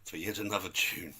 for yet another tune.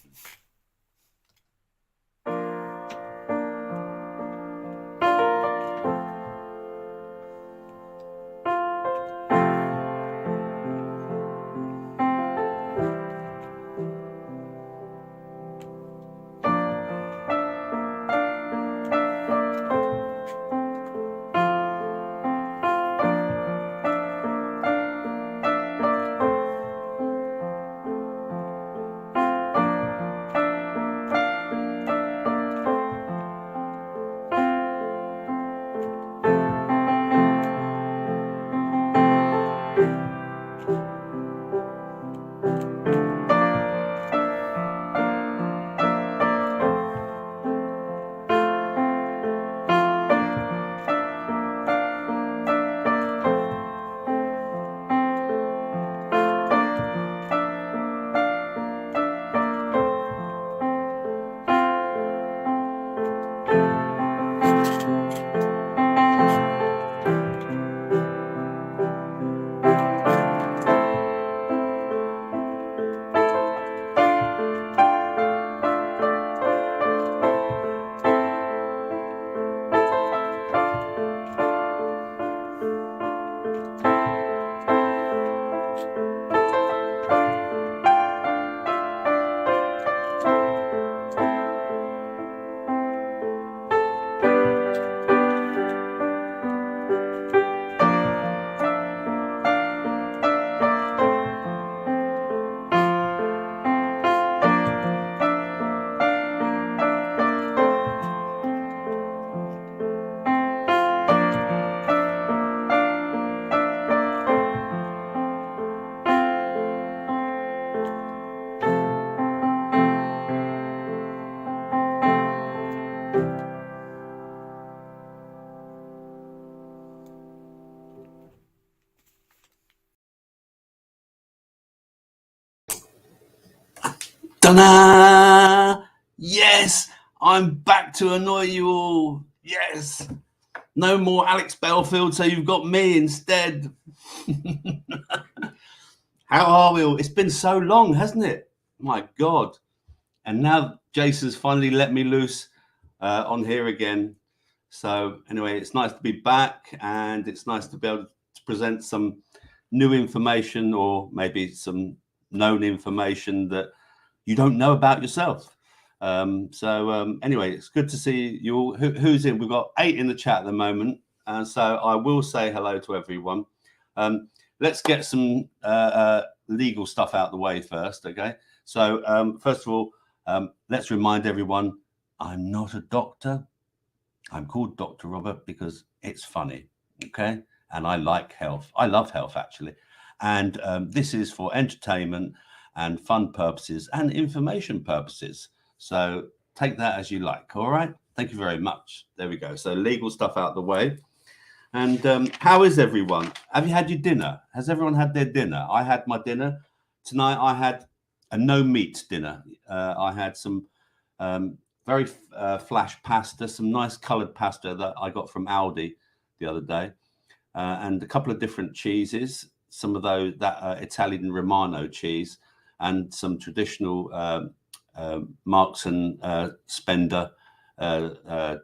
Ta-da! Yes, I'm back to annoy you all. Yes, no more Alex Belfield, so you've got me instead. How are we all? It's been so long, hasn't it? My God. And now Jason's finally let me loose on here again. So anyway, it's nice to be back, and it's nice to be able to present some new information, or maybe some known information that you don't know about yourself. Anyway, it's good to see you all. Who's in? We've got 8 in the chat at the moment, and so I will say hello to everyone. Let's get some legal stuff out of the way first, okay? So first of all, let's remind everyone, I'm not a doctor. I'm called Dr. Robert because it's funny, okay? And I like health. I love health, actually. And this is for entertainment and fun purposes and information purposes. So take that as you like, all right? Thank you very much. There we go. So legal stuff out the way. And how is everyone? Have you had your dinner? Has everyone had their dinner? I had my dinner. Tonight I had a no-meat dinner. I had some very flash pasta, some nice coloured pasta that I got from Aldi the other day, and a couple of different cheeses, some of those, that Italian Romano cheese, and some traditional Marks and Spender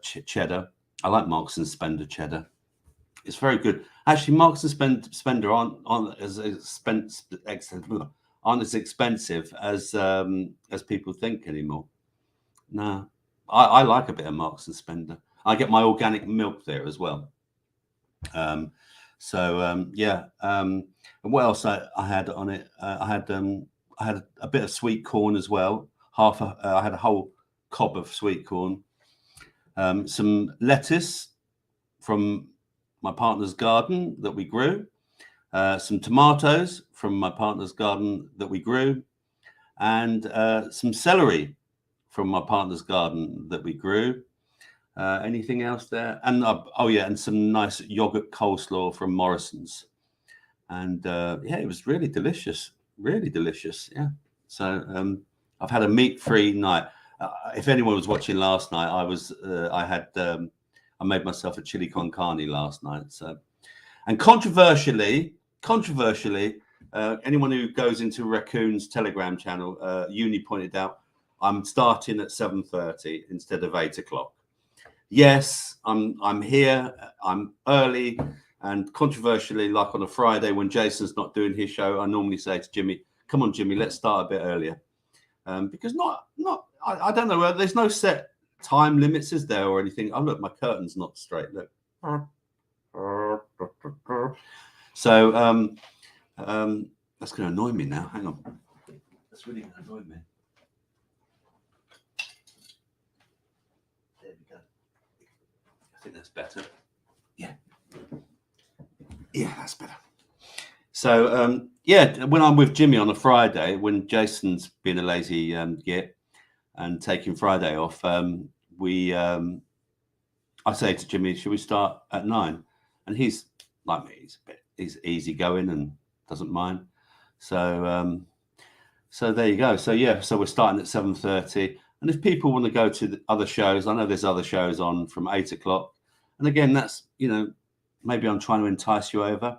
cheddar. I like Marks and Spender cheddar. It's very good. Actually, Marks and Spender aren't as expensive as people think anymore. No, I like a bit of Marks and Spender. I get my organic milk there as well. And what else I had on it? I had a bit of sweet corn as well. I had a whole cob of sweet corn. Some lettuce from my partner's garden that we grew. Some tomatoes from my partner's garden that we grew, and some celery from my partner's garden that we grew. Anything else there? And and some nice yogurt coleslaw from Morrison's. And it was really delicious, really delicious. Yeah. So I've had a meat-free night. If anyone was watching last night, I made myself a chili con carne last night. So, and controversially, anyone who goes into Raccoon's Telegram channel, Uni pointed out, I'm starting at 7:30 instead of 8 o'clock. Yes, I'm here. I'm early, and controversially, like on a Friday when Jason's not doing his show, I normally say to Jimmy, "Come on, Jimmy, let's start a bit earlier," because I don't know. There's no set time limits, is there, or anything? Oh, look, my curtain's not straight. Look. So that's going to annoy me now. Hang on. That's really going to annoy me. There we go. I think that's better. Yeah. Yeah, that's better. So, yeah, when I'm with Jimmy on a Friday, when Jason's been a lazy git and taking Friday off, I say to Jimmy, should we start at 9? And he's like me, he's easygoing and doesn't mind. So, so there you go. So yeah, so we're starting at 7:30. And if people want to go to the other shows, I know there's other shows on from 8 o'clock. And again, that's, maybe I'm trying to entice you over.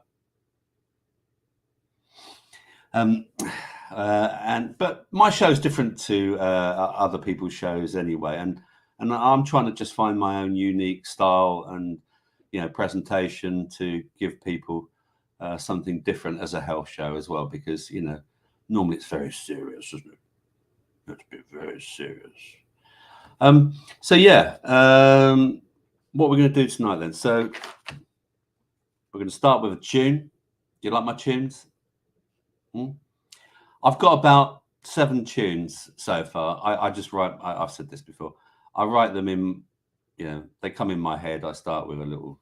But my show is different to other people's shows anyway. And I'm trying to just find my own unique style and, presentation to give people something different as a health show as well, because, normally it's very serious, isn't it? Let's be very serious. So yeah, what we're going to do tonight then. So we're going to start with a tune. Do you like my tunes? I've got about 7 tunes so far. I just write, I've said this before. I write them in, they come in my head. I start with a little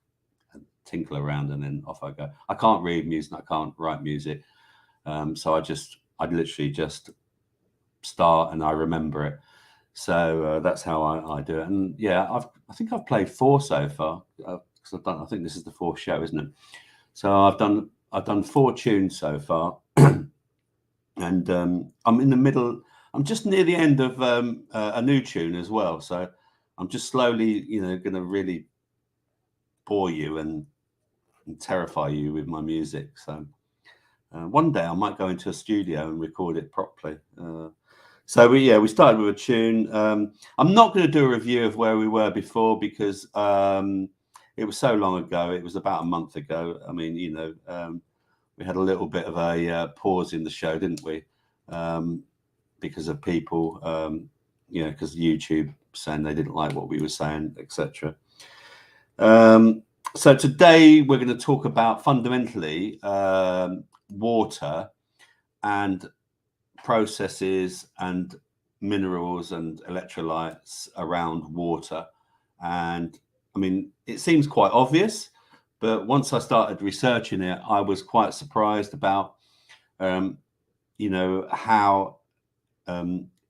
tinkle around and then off I go. I can't read music. I can't write music. So I literally just start and I remember it. So that's how I do it. And yeah, I think I've played 4 so far. Because I think this is the 4th show, isn't it? So I've done 4 tunes so far. And I'm in the middle. I'm just near the end of a new tune as well. So I'm just slowly, going to really bore you and terrify you with my music. So one day I might go into a studio and record it properly. So we started with a tune. I'm not going to do a review of where we were before because it was so long ago. It was about a month ago. I mean, we had a little bit of a pause in the show, didn't we? Because of people, because YouTube saying they didn't like what we were saying, etc. So today we're going to talk about fundamentally water and processes and minerals and electrolytes around water. And I mean, it seems quite obvious, but once I started researching it, I was quite surprised about, how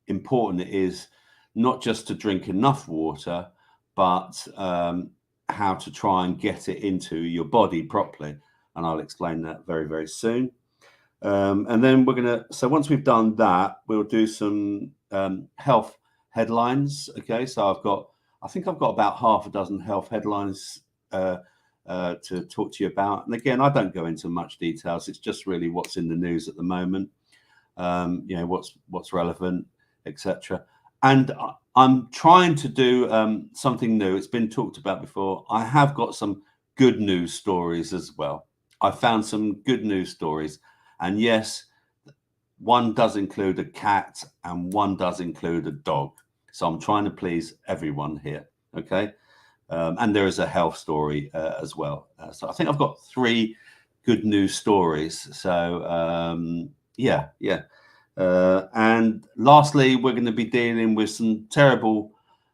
important it is not just to drink enough water, but how to try and get it into your body properly. And I'll explain that very, very soon. And then so once we've done that, we'll do some health headlines. Okay, so I think I've got about half a dozen health headlines to talk to you about. And again, I don't go into much details. It's just really what's in the news at the moment, what's relevant, etc. And I'm trying to do something new. It's been talked about before. I have got some good news stories as well. I found some good news stories. And yes, one does include a cat and one does include a dog. So I'm trying to please everyone here. Okay. And there is a health story as well. So I think I've got 3 good news stories. So yeah. And lastly, we're going to be dealing with some terrible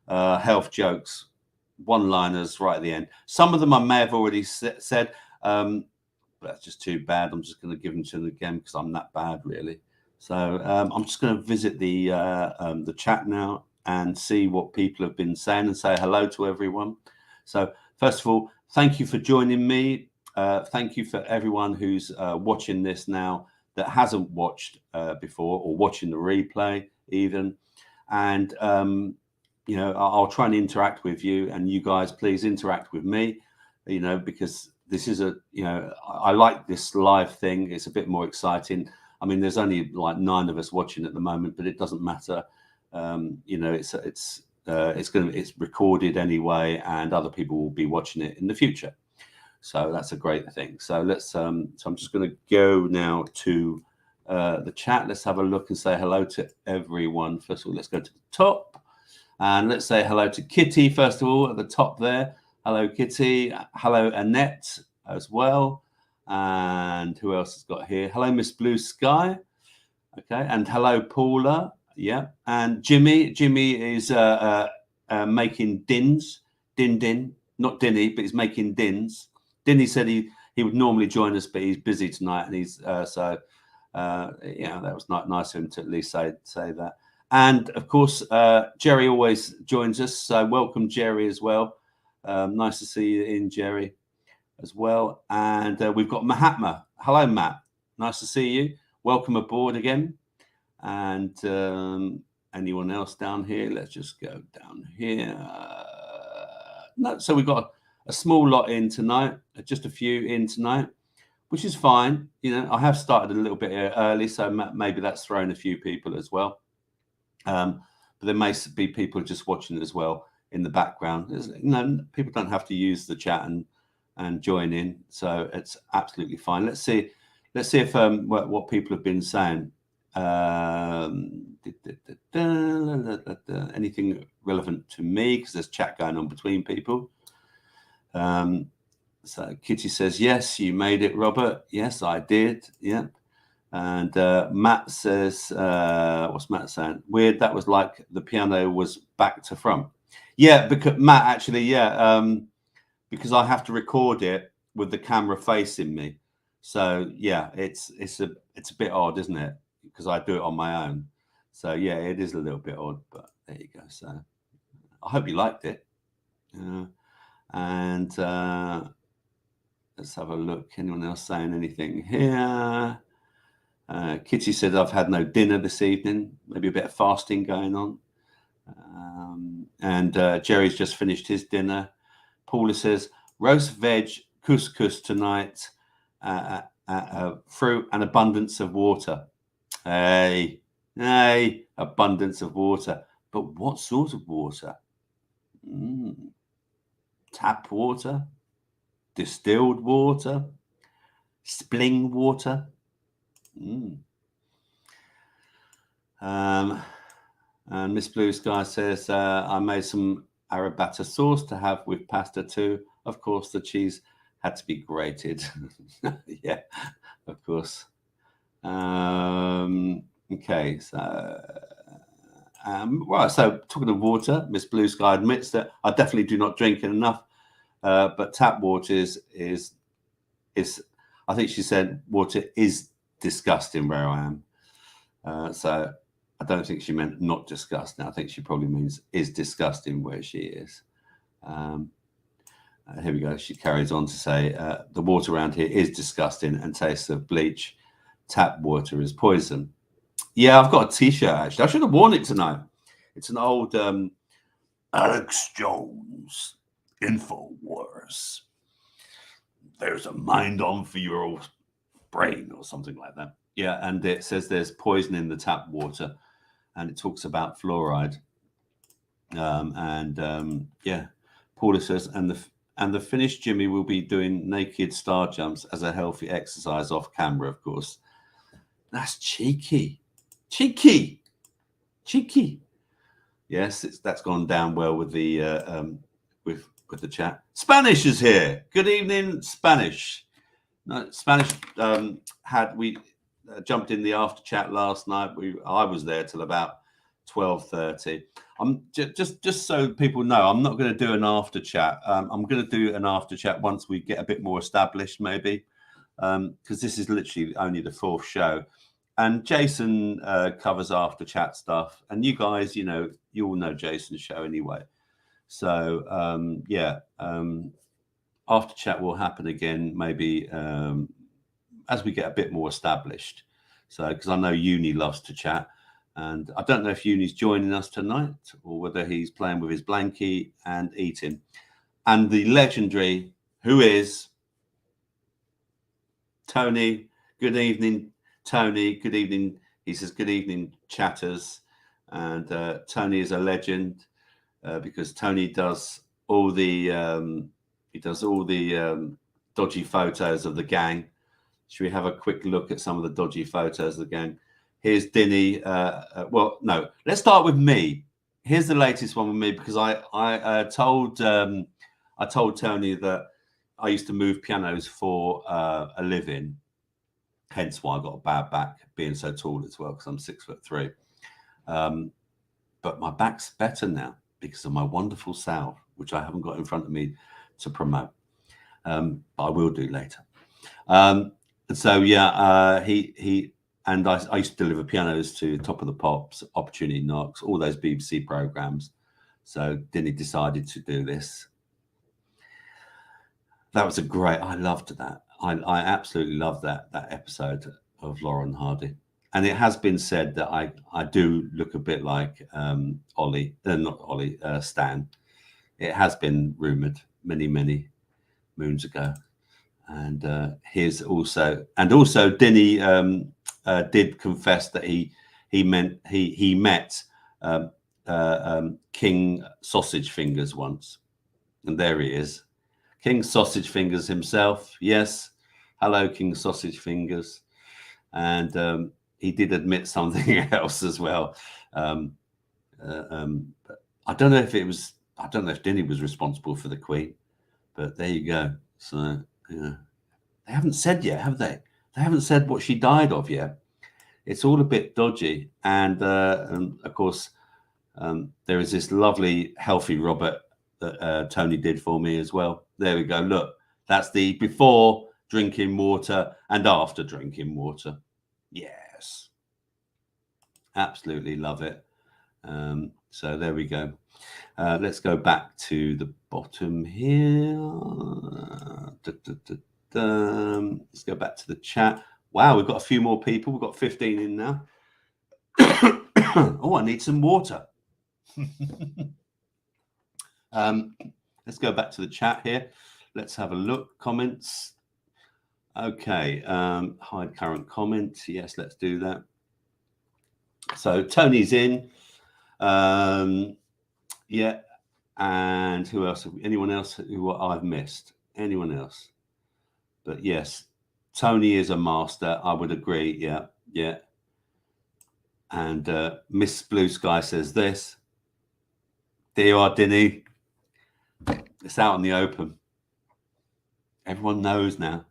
health jokes, one-liners right at the end. Some of them I may have already said, but that's just too bad. I'm just going to give them to them again because I'm that bad, really. So I'm just going to visit the chat now and see what people have been saying and say hello to everyone. So first of all, thank you for joining me. Thank you for everyone who's watching this now that hasn't watched before or watching the replay even. And, I'll try and interact with you, and you guys please interact with me, because this is I like this live thing. It's a bit more exciting. I mean, there's only like 9 of us watching at the moment, but it doesn't matter. It's recorded anyway, and other people will be watching it in the future. So that's a great thing. So let's. So I'm just going to go now to the chat. Let's have a look and say hello to everyone. First of all, let's go to the top, and let's say hello to Kitty first of all at the top there. Hello, Kitty. Hello, Annette as well. And who else has got here? Hello, Miss Blue Sky. Okay, and hello, Paula. Yeah, and Jimmy. Jimmy is making dins. Din, not Dinny, but he's making dins. Dinny said he would normally join us, but he's busy tonight, and he's that was nice of him to at least say that. And of course, Jerry always joins us, so welcome, Jerry, as well. Nice to see you in, Jerry, as well. And we've got Mahatma. Hello, Matt. Nice to see you. Welcome aboard again. And anyone else down here? Let's just go down here. No, so we've got a small lot in tonight, just a few in tonight, which is fine. I have started a little bit early, so maybe that's thrown a few people as well. But there may be people just watching as well in the background. People don't have to use the chat and join in, so it's absolutely fine. Let's see if what people have been saying. Anything relevant to me, because there's chat going on between people. So Kitty says, yes, you made it, Robert. Yes, I did. Yeah. And Matt says, what's Matt saying? Weird, that was like the piano was back to front. Yeah, because Matt, actually, because I have to record it with the camera facing me. So yeah, it's a bit odd, isn't it? Because I do it on my own. So yeah, it is a little bit odd, but there you go. So I hope you liked it. And let's have a look. Anyone else saying anything here? Kitty said, I've had no dinner this evening. Maybe a bit of fasting going on. And Jerry's just finished his dinner. Paula says, roast veg, couscous tonight, fruit and abundance of water. Hey, abundance of water. But what sort of water? Tap water? Distilled water? Spling water? And Miss Blue Sky says, I made some arrabbiata sauce to have with pasta too. Of course, the cheese had to be grated. Yeah, of course. Okay, so right. So talking of water, Miss Blue Sky admits that I definitely do not drink enough. But tap water is I think she said water is disgusting where I am. So I don't think she meant not disgusting. I think she probably means is disgusting where she is. Here we go. She carries on to say the water around here is disgusting and tastes of bleach. Tap water is poison. Yeah, I've got a t-shirt actually. I should have worn it tonight. It's an old Alex Jones InfoWars. There's a mind on for your brain or something like that. Yeah, and it says there's poison in the tap water, and it talks about fluoride. Yeah, Paula says, and the finished Jimmy will be doing naked star jumps as a healthy exercise off camera, of course. That's cheeky. Yes, that's gone down well with the with the chat. Spanish is here. Good evening, Spanish. No, Spanish we jumped in the after chat last night. I was there till about 12:30. I'm just so people know, I'm not going to do an after chat. I'm going to do an after chat once we get a bit more established, maybe, because this is literally only the 4th show. And Jason covers after chat stuff, and you guys, you all know Jason's show anyway. So after chat will happen again, maybe as we get a bit more established. So because I know Uni loves to chat, and I don't know if Uni's joining us tonight or whether he's playing with his blankie and eating. And the legendary, who is Tony, good evening, Tony. Good evening. He says, good evening, chatters. And Tony is a legend because Tony does all the dodgy photos of the gang. Should we have a quick look at some of the dodgy photos of the gang? Here's Dinny. Well, no, let's start with me. Here's the latest one with me because I told Tony that I used to move pianos for a living, hence why I got a bad back being so tall as well because I'm 6'3". But my back's better now because of my wonderful salve, which I haven't got in front of me to promote, but I will do later. So yeah, he and I used to deliver pianos to Top of the Pops, Opportunity Knocks, all those BBC programs. So Dinny decided to do this. That was I loved that. I absolutely loved that episode of Laurel and Hardy. And it has been said that I do look a bit like Stan. It has been rumoured many moons ago. And here's also Dinny did confess that he met King Sausage Fingers once, and there he is, King Sausage Fingers himself. Yes, hello, King Sausage Fingers, and he did admit something else as well. But I don't know if Dinny was responsible for the Queen, but there you go. So. Yeah. They haven't said yet, have they? They haven't said what she died of yet. It's all a bit dodgy. And of course, there is this lovely healthy Robert that Tony did for me as well. There we go. Look, that's the before drinking water and after drinking water. Yes. Absolutely love it. So there we go. Let's go back to the bottom here. Let's go back to the chat. Wow, we've got a few more people. We've got 15 in now. Oh, I need some water. Let's go back to the chat here. Let's have a look. Comments. Okay. Hide current comments. Yes, let's do that. So Tony's in. Yeah. And who else? Anyone else who I've missed? Anyone else? But yes, Tony is a master. I would agree. Yeah. Yeah. And Miss Blue Sky says this. There you are, Dinny. It's out in the open. Everyone knows now.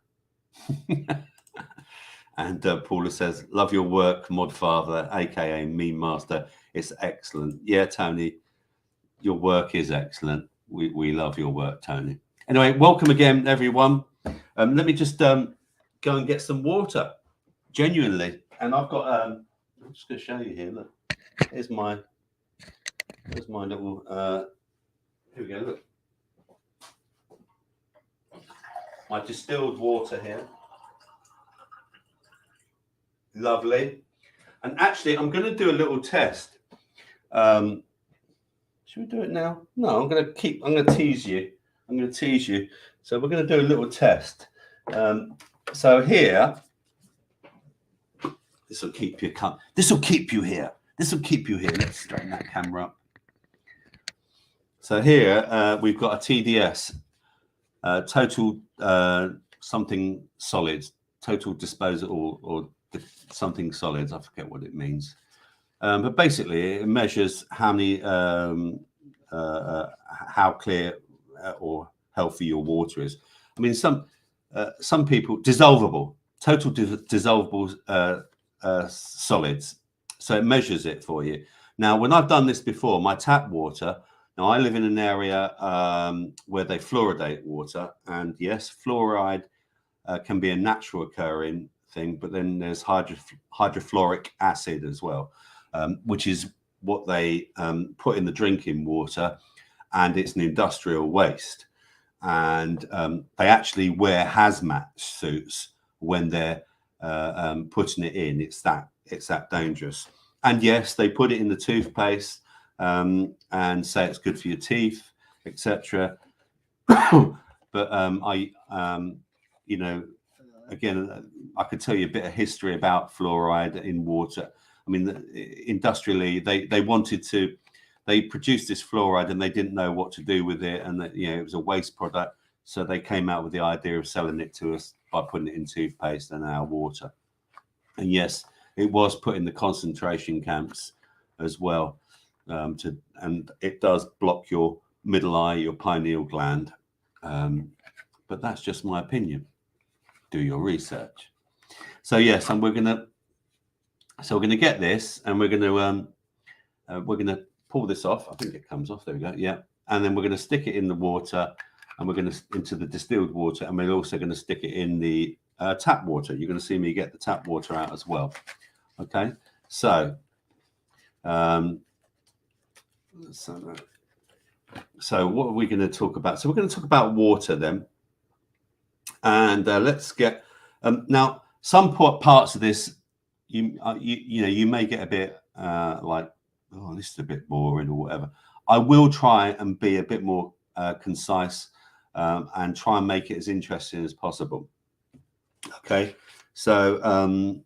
And Paula says, love your work, Mod Father, aka Meme Master. It's excellent. Yeah, Tony, your work is excellent. We love your work, Tony. Anyway, welcome again, everyone. Let me just go and get some water, genuinely. And I've got, I'm just going to show you here. Look, here's my little, here we go, look. My distilled water here. Lovely. And actually, I'm going to do a little test. Should we do it now? No, I'm going to tease you. I'm going to tease you. So we're going to do a little test. So here, this will keep you here. This will keep you here. Let's straighten that camera up. So here we've got a TDS, total something solids, total disposal or something solids. I forget what it means. But basically, it measures how many, how clear or healthy your water is. I mean, some people dissolvable, total dissolvable solids. So it measures it for you. Now, when I've done this before, my tap water. Now, I live in an area where they fluoridate water, and yes, fluoride can be a natural occurring thing, but then there's hydrofluoric acid as well, which is what they put in the drinking water, and it's an industrial waste. And they actually wear hazmat suits when they're putting it in. It's that dangerous. And yes, they put it in the toothpaste and say it's good for your teeth, etc. But you know, again, I could tell you a bit of history about fluoride in water. I mean, industrially, they wanted to, they produced this fluoride and they didn't know what to do with it, and that, you know, it was a waste product. So they came out with the idea of selling it to us by putting it in toothpaste and our water. And yes, it was put in the concentration camps as well. And it does block your middle eye, your pineal gland. But that's just my opinion. Do your research. So yes, and we're gonna get this, and we're gonna pull this off. I think it comes off. There we go. Yeah, and then we're gonna stick it in the water, and we're gonna into the distilled water, and we're also gonna stick it in the tap water. You're gonna see me get the tap water out as well. Okay, so so what are we going to talk about? So we're going to talk about water then, and let's get now some parts of this. You know, you may get a bit like, oh, this is a bit boring or whatever. I will try and be a bit more concise and try and make it as interesting as possible. Okay, so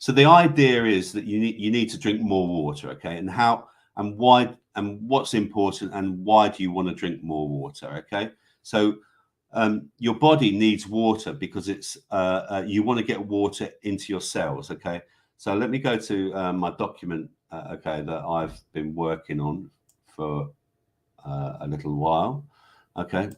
so the idea is that you need to drink more water. Okay, and how and why and what's important and why do you want to drink more water? Okay, so your body needs water because it's you want to get water into your cells. Okay, so let me go to my document. Okay, that I've been working on for a little while. Okay,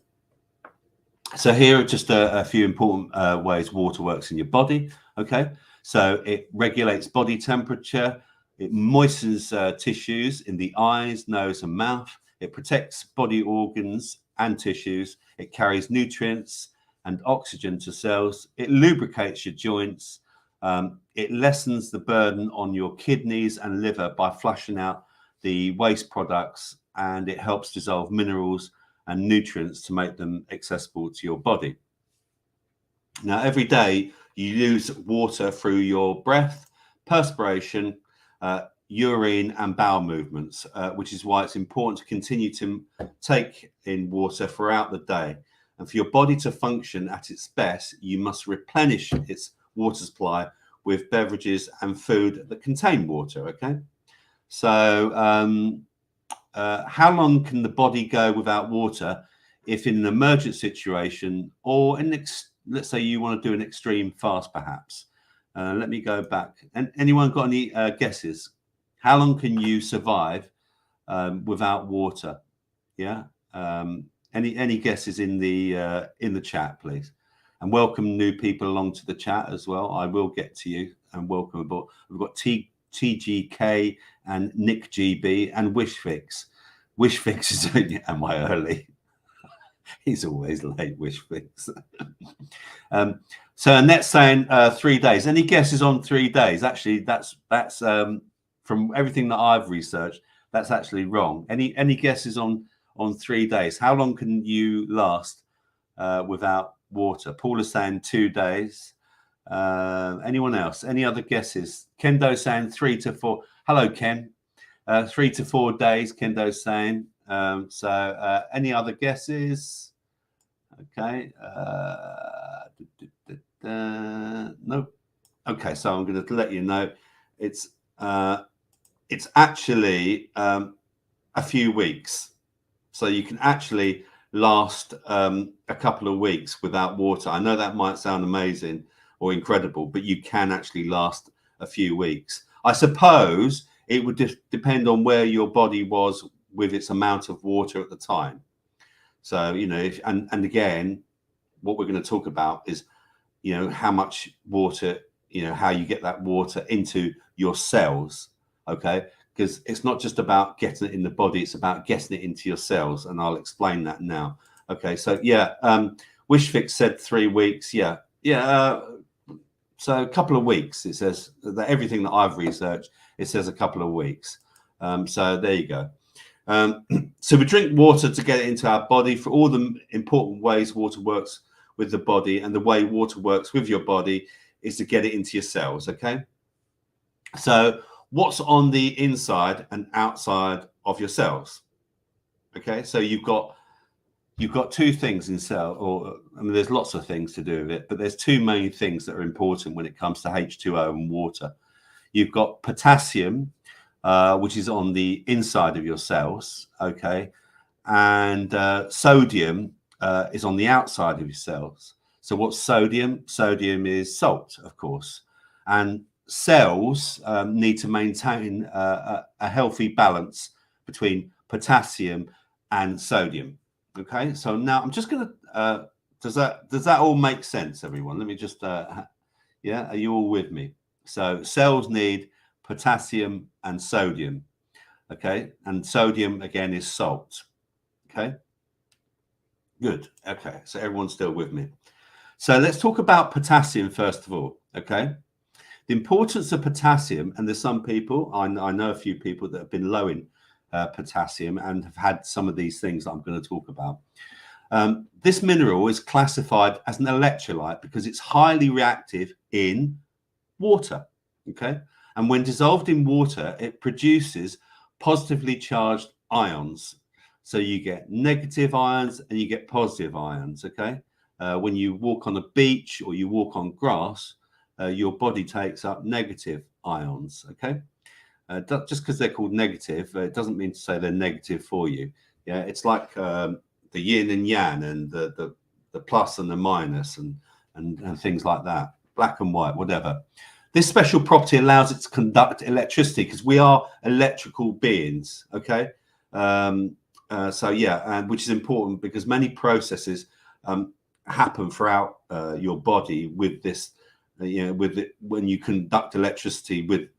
so here are just a few important ways water works in your body. Okay, so it regulates body temperature. It moistens tissues in the eyes, nose, and mouth. It protects body organs and tissues. It carries nutrients and oxygen to cells. It lubricates your joints. It lessens the burden on your kidneys and liver by flushing out the waste products, and it helps dissolve minerals and nutrients to make them accessible to your body. Now, every day you lose water through your breath, perspiration, urine and bowel movements, which is why it's important to continue to take in water throughout the day. And for your body to function at its best, you must replenish its water supply with beverages and food that contain water. Okay, so how long can the body go without water if in an emergent situation or in let's say you want to do an extreme fast perhaps? Let me go back. And anyone got any guesses? How long can you survive without water? Yeah. Any guesses in the chat, please? And welcome new people along to the chat as well. I will get to you and welcome aboard. We've got TGK and Nick GB and Wishfix. Wishfix is only, am I early? He's always late, Wishfix. So Annette's saying 3 days. Any guesses on 3 days? Actually, that's from everything that I've researched, that's actually wrong. Any guesses on 3 days? How long can you last without water? Paul is saying 2 days. Anyone else? Any other guesses? Kendo saying 3 to 4. Hello, Ken. 3 to 4 days, Kendo's saying. So any other guesses? Okay. No. Okay, so I'm going to let you know it's actually a few weeks. So you can actually last a couple of weeks without water. I know that might sound amazing or incredible, but you can actually last a few weeks. I suppose it would just depend on where your body was with its amount of water at the time. So, you know, if, and again, what we're going to talk about is, you know, how much water, you know, how you get that water into your cells. Okay. Because it's not just about getting it in the body, it's about getting it into your cells. And I'll explain that now. Okay. So, yeah, Wishfix said 3 weeks. Yeah. Yeah. So a couple of weeks, it says that everything that I've researched, it says a couple of weeks. So there you go. So we drink water to get it into our body for all the important ways water works with the body, and the way water works with your body is to get it into your cells. Okay. So what's on the inside and outside of your cells? Okay. So you've got you've got two things in cell, or I mean, there's lots of things to do with it, but there's two main things that are important when it comes to H2O and water. You've got potassium, which is on the inside of your cells, okay, and sodium is on the outside of your cells. So what's sodium? Sodium is salt, of course, and cells need to maintain a healthy balance between potassium and sodium. Okay, so now I'm just going to. Does that all make sense, everyone? Let me just. Yeah, are you all with me? So cells need potassium and sodium. Okay, and sodium again is salt. Okay, good. Okay, so everyone's still with me. So let's talk about potassium first of all. Okay, the importance of potassium, and there's some people, I know a few people that have been low in potassium and have had some of these things that I'm going to talk about. This mineral is classified as an electrolyte because it's highly reactive in water. Okay, and when dissolved in water, it produces positively charged ions. So you get negative ions and you get positive ions. Okay, when you walk on a beach or you walk on grass, your body takes up negative ions. Okay, just because they're called negative, it doesn't mean to say they're negative for you. Yeah, it's like the yin and yang, and the plus and the minus, and things like that, black and white, whatever. This special property allows it to conduct electricity because we are electrical beings. Okay, so yeah, and which is important because many processes happen throughout your body with this. With it, when you conduct electricity with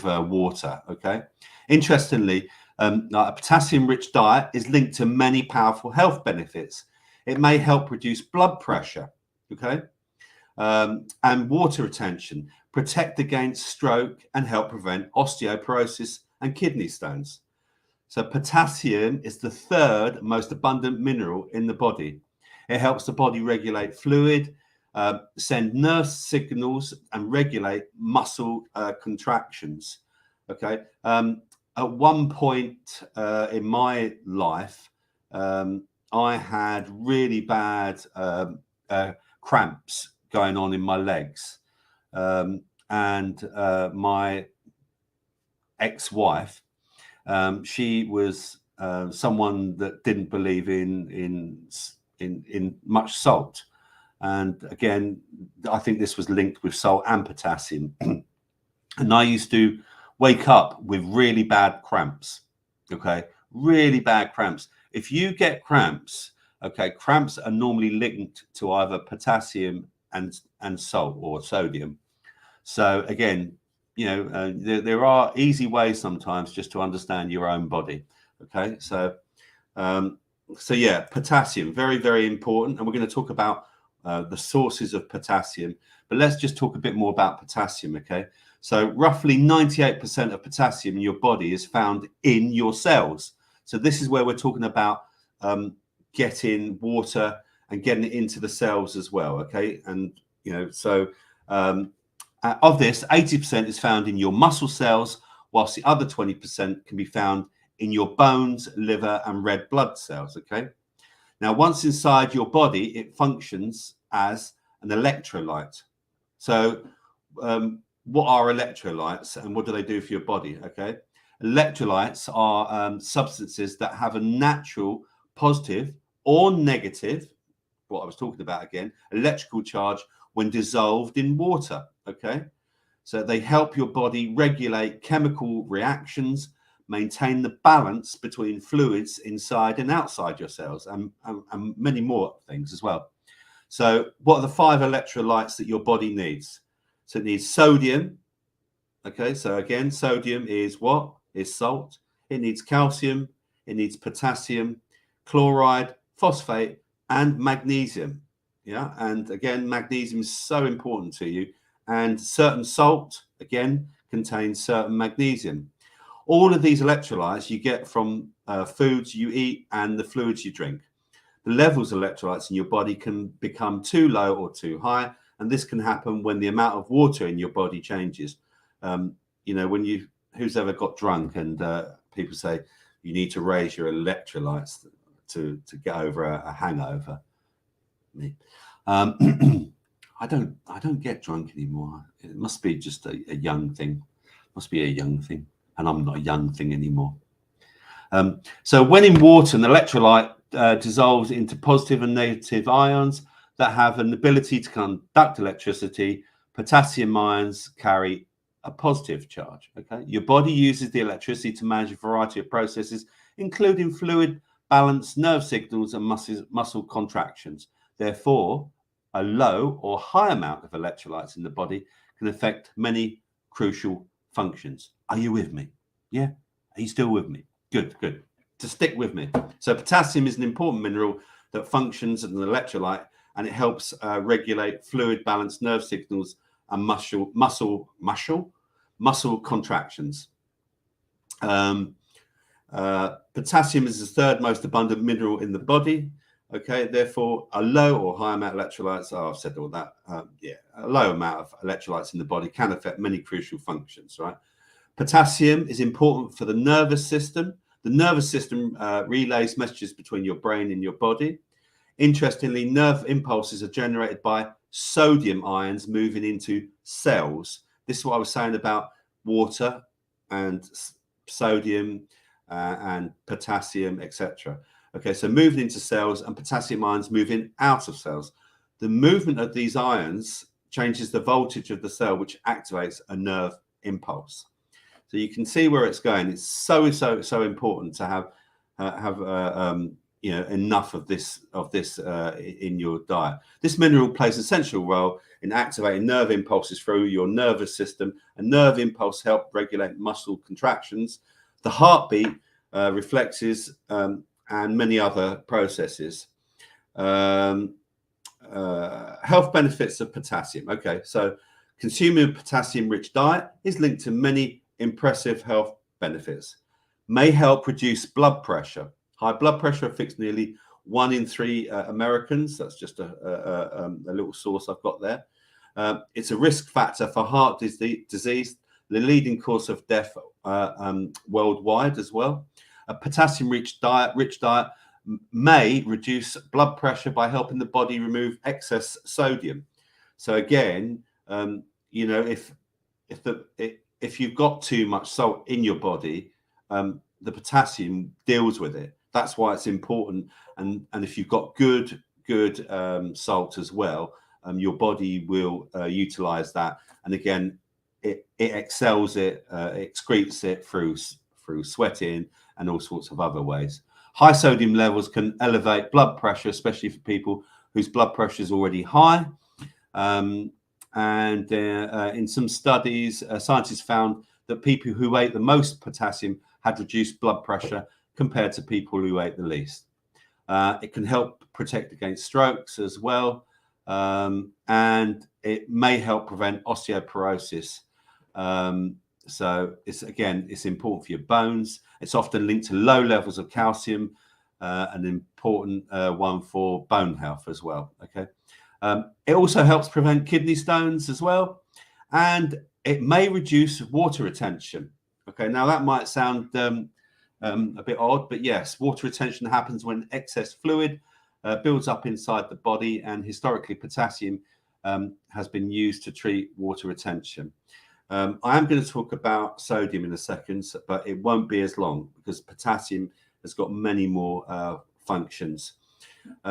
water. Okay, interestingly, a potassium-rich diet is linked to many powerful health benefits. It may help reduce blood pressure. Okay, and water retention, protect against stroke, and help prevent osteoporosis and kidney stones. So potassium is the third most abundant mineral in the body. It helps the body regulate fluid, send nerve signals, and regulate muscle contractions. Okay. At one point in my life, I had really bad cramps going on in my legs, and my ex-wife, she was someone that didn't believe in much salt. And again, I think this was linked with salt and potassium. And I used to wake up with really bad cramps. Okay, really bad cramps. If you get cramps, okay, cramps are normally linked to either potassium and salt or sodium. So again, there are easy ways sometimes just to understand your own body. Okay, so yeah, potassium, very, very important. And we're going to talk about the sources of potassium, but let's just talk a bit more about potassium. Okay, so roughly 98% of potassium in your body is found in your cells. So this is where we're talking about getting water and getting it into the cells as well. Okay, and so of this, 80% is found in your muscle cells, whilst the other 20% can be found in your bones, liver, and red blood cells. Okay. Now, once inside your body, it functions as an electrolyte. So what are electrolytes and what do they do for your body? Okay. Electrolytes are substances that have a natural positive or negative, what I was talking about again, electrical charge when dissolved in water. Okay. So they help your body regulate chemical reactions, maintain the balance between fluids inside and outside your cells, and many more things as well. So what are the 5 electrolytes that your body needs? So it needs sodium. Okay, so again, sodium is what? Is salt. It needs calcium, it needs potassium, chloride, phosphate, and magnesium. Yeah, and again, magnesium is so important to you. And certain salt, again, contains certain magnesium. All of these electrolytes you get from foods you eat and the fluids you drink. The levels of electrolytes in your body can become too low or too high, and this can happen when the amount of water in your body changes. Who's ever got drunk and people say you need to raise your electrolytes to get over a hangover. Me. I don't get drunk anymore. It must be just a young thing. Must be a young thing, and I'm not a young thing anymore. So when in water, an electrolyte dissolves into positive and negative ions that have an ability to conduct electricity. Potassium ions carry a positive charge. Okay, your body uses the electricity to manage a variety of processes, including fluid balance, nerve signals, and muscle contractions. Therefore, a low or high amount of electrolytes in the body can affect many crucial functions. Are you with me? Yeah? Are you still with me? Good, good. To stick with me. So potassium is an important mineral that functions as an electrolyte, and it helps regulate fluid balance, nerve signals, and muscle contractions. Potassium is the third most abundant mineral in the body. Okay, therefore, a low or high amount of electrolytes, I've said all that. A low amount of electrolytes in the body can affect many crucial functions, right? Potassium is important for the nervous system. The nervous system relays messages between your brain and your body. Interestingly, nerve impulses are generated by sodium ions moving into cells. This is what I was saying about water and sodium and potassium, etc. Okay, so moving into cells, and potassium ions moving out of cells. The movement of these ions changes the voltage of the cell, which activates a nerve impulse. So you can see where it's going. It's so important to have enough of this in your diet. This mineral plays an essential role in activating nerve impulses through your nervous system. A nerve impulse helps regulate muscle contractions, the heartbeat, reflexes, and many other processes. Health benefits of potassium. Okay, so consuming a potassium-rich diet is linked to many impressive health benefits. May help reduce blood pressure. High blood pressure affects nearly 1 in 3 Americans. That's just a little source I've got there. It's a risk factor for heart disease, the leading cause of death worldwide as well. A potassium-rich diet may reduce blood pressure by helping the body remove excess sodium. So again, if you've got too much salt in your body, the potassium deals with it. That's why it's important. And if you've got good salt as well, your body will utilize that. And again, it excels it, excretes it through sweating and all sorts of other ways. High sodium levels can elevate blood pressure, especially for people whose blood pressure is already high. In some studies, scientists found that people who ate the most potassium had reduced blood pressure compared to people who ate the least. It can help protect against strokes as well, and it may help prevent osteoporosis. So it's important for your bones. It's often linked to low levels of calcium, an important one for bone health as well. Okay. It also helps prevent kidney stones as well, and it may reduce water retention. Okay, now that might sound a bit odd, but yes, water retention happens when excess fluid builds up inside the body, and historically potassium has been used to treat water retention. I am going to talk about sodium in a second, but it won't be as long because potassium has got many more functions.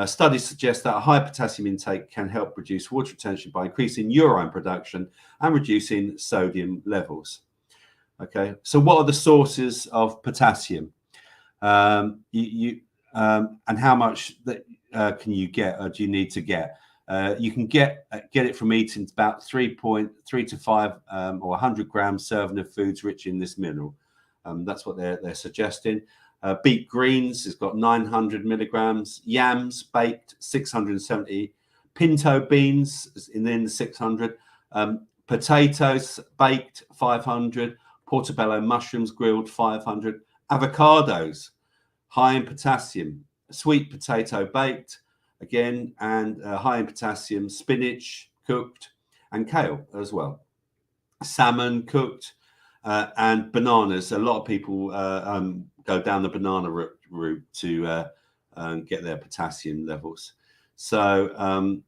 Studies suggest that a high potassium intake can help reduce water retention by increasing urine production and reducing sodium levels. Okay, so what are the sources of potassium? And how much that can you get, or do you need to get? You can get it from eating about 3.3 to 5 or 100 grams serving of foods rich in this mineral. That's what they're suggesting. Beet greens has got 900 milligrams. Yams baked 670. Pinto beans is in the 600. Potatoes baked 500. Portobello mushrooms grilled 500. Avocados high in potassium. Sweet potato baked again and high in potassium. Spinach cooked and kale as well. Salmon cooked and bananas. A lot of people go down the banana route to get their potassium levels. So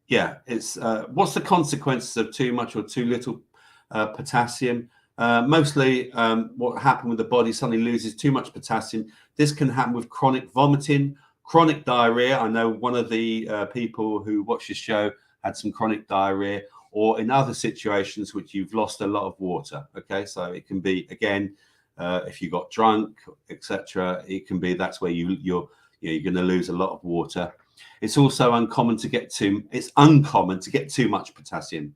yeah, it's what's the consequences of too much or too little potassium? Mostly what happened with the body suddenly loses too much potassium. This can happen with chronic vomiting, chronic diarrhea. I know one of the people who watched this show had some chronic diarrhea, or in other situations which you've lost a lot of water. Okay, so it can be, again, if you got drunk, etc. It can be that's where you're going to lose a lot of water. It's also uncommon to get too much potassium,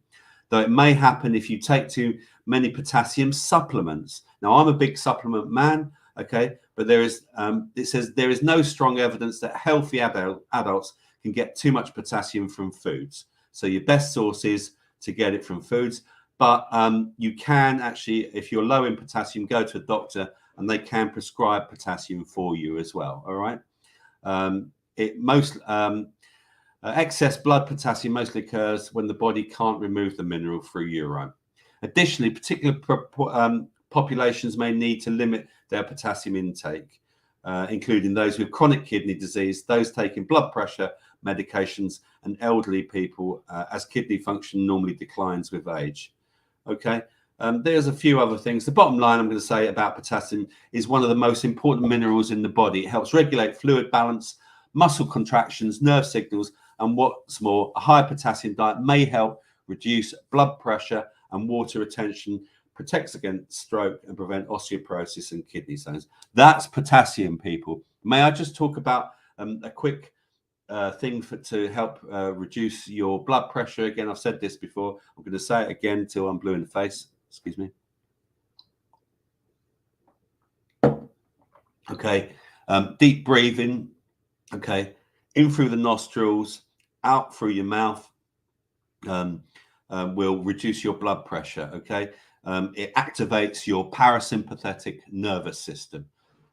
though it may happen if you take too many potassium supplements. Now, I'm a big supplement man, okay, but there is it says there is no strong evidence that healthy adults can get too much potassium from foods. So your best source is to get it from foods, but you can actually, if you're low in potassium, go to a doctor and they can prescribe potassium for you as well. All right. Excess blood potassium mostly occurs when the body can't remove the mineral through urine. Additionally, particular populations may need to limit their potassium intake, including those with chronic kidney disease, those taking blood pressure medications, and elderly people, as kidney function normally declines with age. Okay. There's a few other things. The bottom line I'm going to say about potassium is one of the most important minerals in the body. It helps regulate fluid balance, muscle contractions, nerve signals, and what's more, a high potassium diet may help reduce blood pressure and water retention, protects against stroke, and prevent osteoporosis and kidney stones. That's potassium, people. May I just talk about a quick thing to help reduce your blood pressure? Again, I've said this before. I'm going to say it again until I'm blue in the face. Excuse me. Okay. Deep breathing. Okay. In through the nostrils, out through your mouth, will reduce your blood pressure. Okay. It activates your parasympathetic nervous system.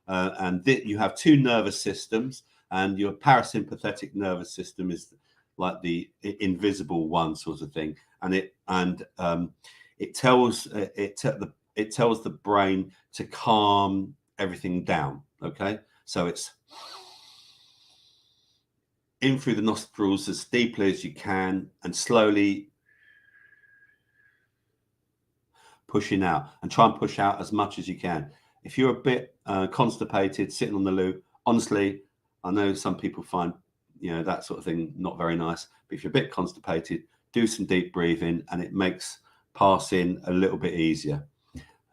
And you have two nervous systems, and your parasympathetic nervous system is like the invisible one sort of thing. And it tells the brain to calm everything down. Okay. So it's in through the nostrils as deeply as you can and slowly pushing out, and try and push out as much as you can. If you're a bit constipated sitting on the loo, honestly, I know some people find that sort of thing not very nice, but if you're a bit constipated, do some deep breathing and it makes passing a little bit easier.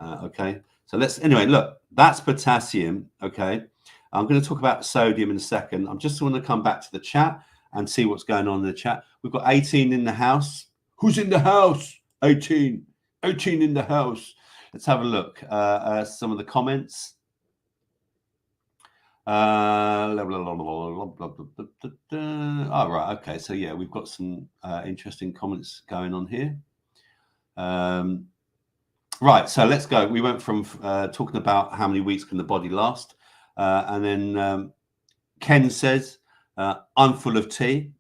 Okay, so anyway, look, that's potassium. Okay, I'm going to talk about sodium in a second. I'm just going to come back to the chat and see what's going on in the chat. We've got 18 in the house. Who's in the house? 18 in the house. Let's have a look. Some of the comments. All right. Okay. So yeah, we've got some interesting comments going on here. Right. So let's go. We went from talking about how many weeks can the body last, and then Ken says, "I'm full of tea."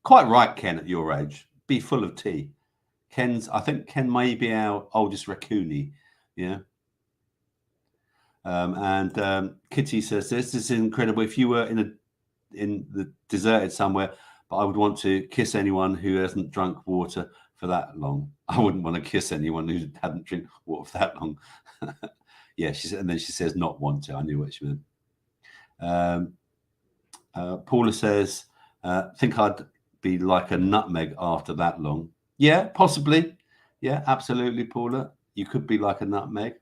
Quite right, Ken. At your age, be full of tea. I think Ken may be our oldest racoonie. Yeah. And Kitty says, "This is incredible. If you were in the deserted somewhere, but I would want to kiss anyone who hasn't drunk water for that long. I wouldn't want to kiss anyone who hadn't drunk water for that long." Yeah, and then she says, "Not want to." I knew what she meant. Paula says, "Think I'd be like a nutmeg after that long." Yeah, possibly. Yeah, absolutely, Paula. You could be like a nutmeg.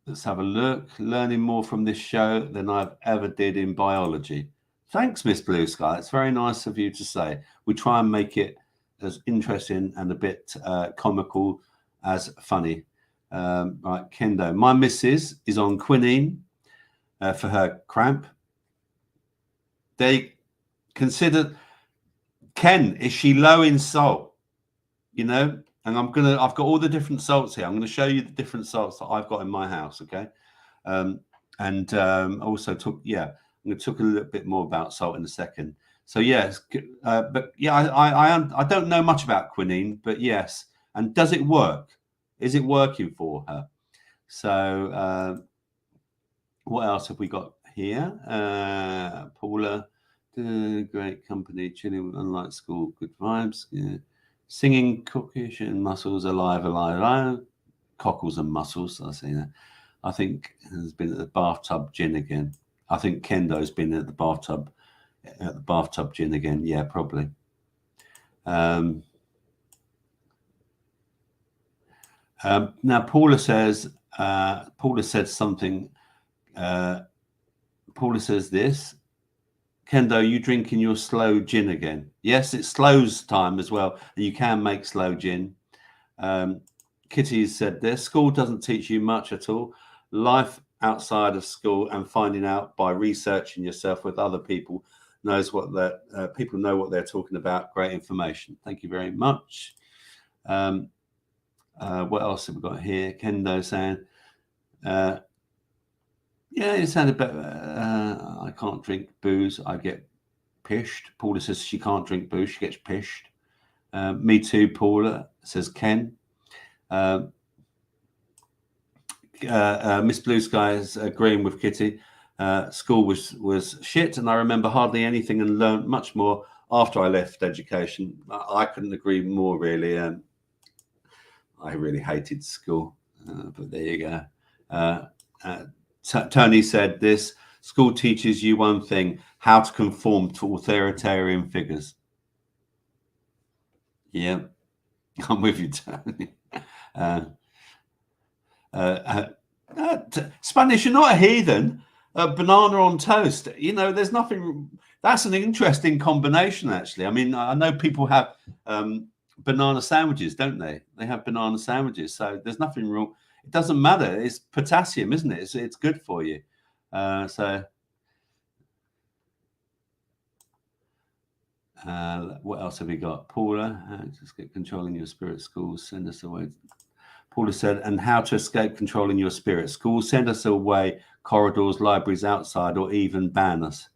Let's have a look. Learning more from this show than I've ever did in biology. Thanks, Miss Blue Sky. It's very nice of you to say. We try and make it as interesting and a bit comical as funny. Right, Kendo. My missus is on quinine for her cramp. They consider... Ken, is she low in salt? And I've got all the different salts here. I'm going to show you the different salts that I've got in my house. Okay. Also I'm going to talk a little bit more about salt in a second. So yes, but yeah, I don't know much about quinine, but yes. And does it work? Is it working for her? So What else have we got here? Paula, great company, chilling, unlike school, good vibes. Yeah. Singing, cookish and muscles, alive, alive, alive. Cockles and muscles, I see that. I think has been at the bathtub gin again. I think Kendo's been at the bathtub gin again. Yeah, probably. Now Paula says, Paula said something. Paula says this. Kendo, you drinking your slow gin again? Yes, it slows time as well, and you can make slow gin. Kitty said this. School doesn't teach you much at all. Life outside of school and finding out by researching yourself with other people knows what that people know what they're talking about. Great information. Thank you very much. What else have we got here? Kendo saying, yeah, it sounded better. I can't drink booze. I get pished. Paula says she can't drink booze. She gets pished. Me too, Paula, says Ken. Miss Blue Sky is agreeing with Kitty. School was shit, and I remember hardly anything and learned much more after I left education. I couldn't agree more, really. I really hated school, but there you go. Tony said this. School teaches you one thing, how to conform to authoritarian figures. Yeah, I'm with you, Tony. Spanish, you're not a heathen. Banana on toast. You know, there's nothing. That's an interesting combination, actually. I mean, I know people have banana sandwiches, don't they? They have banana sandwiches, so there's nothing wrong. It doesn't matter. It's potassium, isn't it? It's good for you. So what else have we got? Paula, just get controlling your spirit. Schools send us away. Paula said, and how to escape controlling your spirit. Schools send us away, corridors, libraries outside, or even ban us.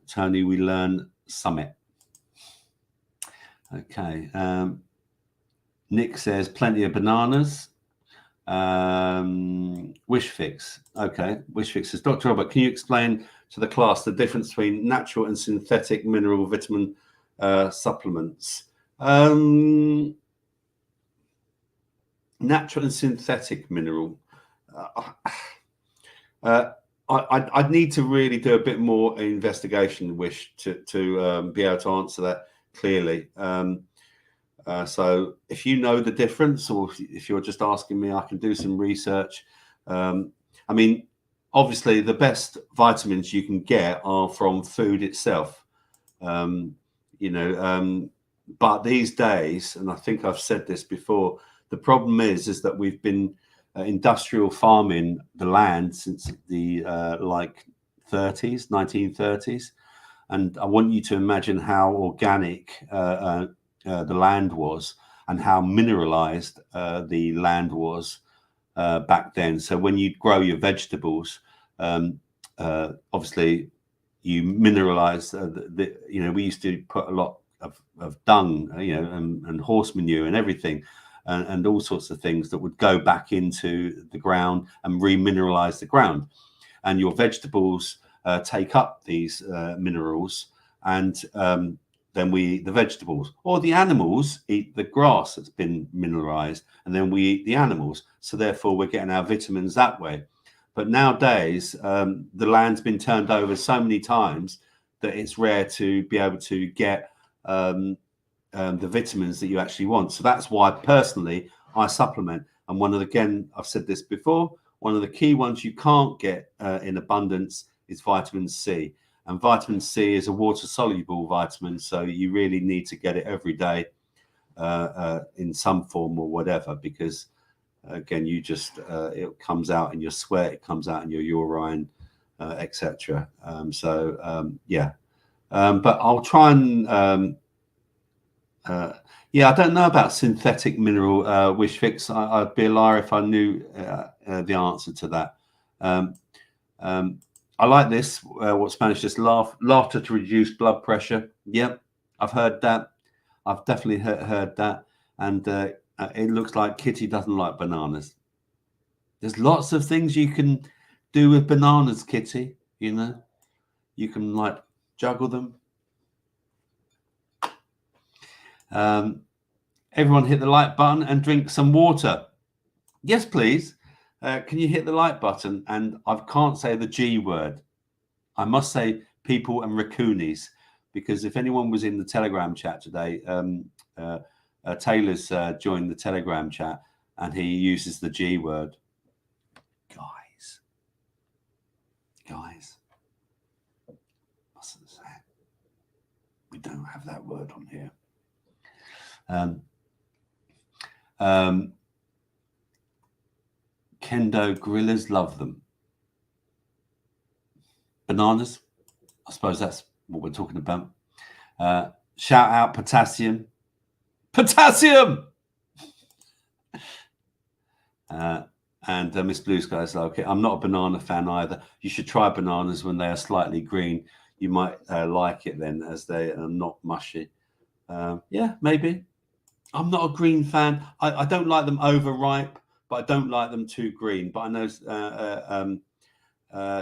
Tony, we learn summit. Okay. Nick says, plenty of bananas. Wish Fix. Okay. Wish Fix says, Dr. Robert, can you explain to the class the difference between natural and synthetic mineral vitamin supplements? Natural and synthetic mineral. I'd need to really do a bit more investigation, Wish, to be able to answer that clearly. So if you know the difference, or if you're just asking me, I can do some research. I mean, obviously, the best vitamins you can get are from food itself. You know, but these days, and I think I've said this before, the problem is that we've been industrial farming the land since the like 1930s, and I want you to imagine how organic the land was and how mineralized the land was back then. So when you grow your vegetables, obviously you mineralize you know, we used to put a lot of dung, you know, and horse manure and everything, and all sorts of things that would go back into the ground and remineralize the ground. And your vegetables take up these minerals, and then we eat the vegetables, or the animals eat the grass that's been mineralized, and then we eat the animals. So therefore we're getting our vitamins that way. But nowadays, the land's been turned over so many times that it's rare to be able to get the vitamins that you actually want. So that's why personally I supplement. And again, I've said this before, one of the key ones you can't get in abundance is vitamin C. And vitamin C is a water-soluble vitamin, so you really need to get it every day in some form or whatever, because again, you just it comes out in your sweat, it comes out in your urine, etc. Yeah, but I'll try and yeah, I don't know about synthetic mineral, Wish Fix. I'd be a liar if I knew the answer to that. I like this, what Spanish just laughter to reduce blood pressure. Yep, I've heard that. I've definitely heard that. And it looks like Kitty doesn't like bananas. There's lots of things you can do with bananas, Kitty. You know, you can like juggle them. Everyone hit the like button and drink some water. Yes, please. Can you hit the like button? And I can't say the G word. I must say people and racoonies, because if anyone was in the Telegram chat today, Taylor's joined the Telegram chat and he uses the G word. Guys, mustn't say it. We don't have that word on here. Kendo gorillas love them. Bananas, I suppose that's what we're talking about. Shout out potassium. Potassium! And Miss Blue Sky's like, okay, I'm not a banana fan either. You should try bananas when they are slightly green. You might like it then, as they are not mushy. Yeah, maybe. I'm not a green fan. I don't like them overripe, but I don't like them too green. But I know,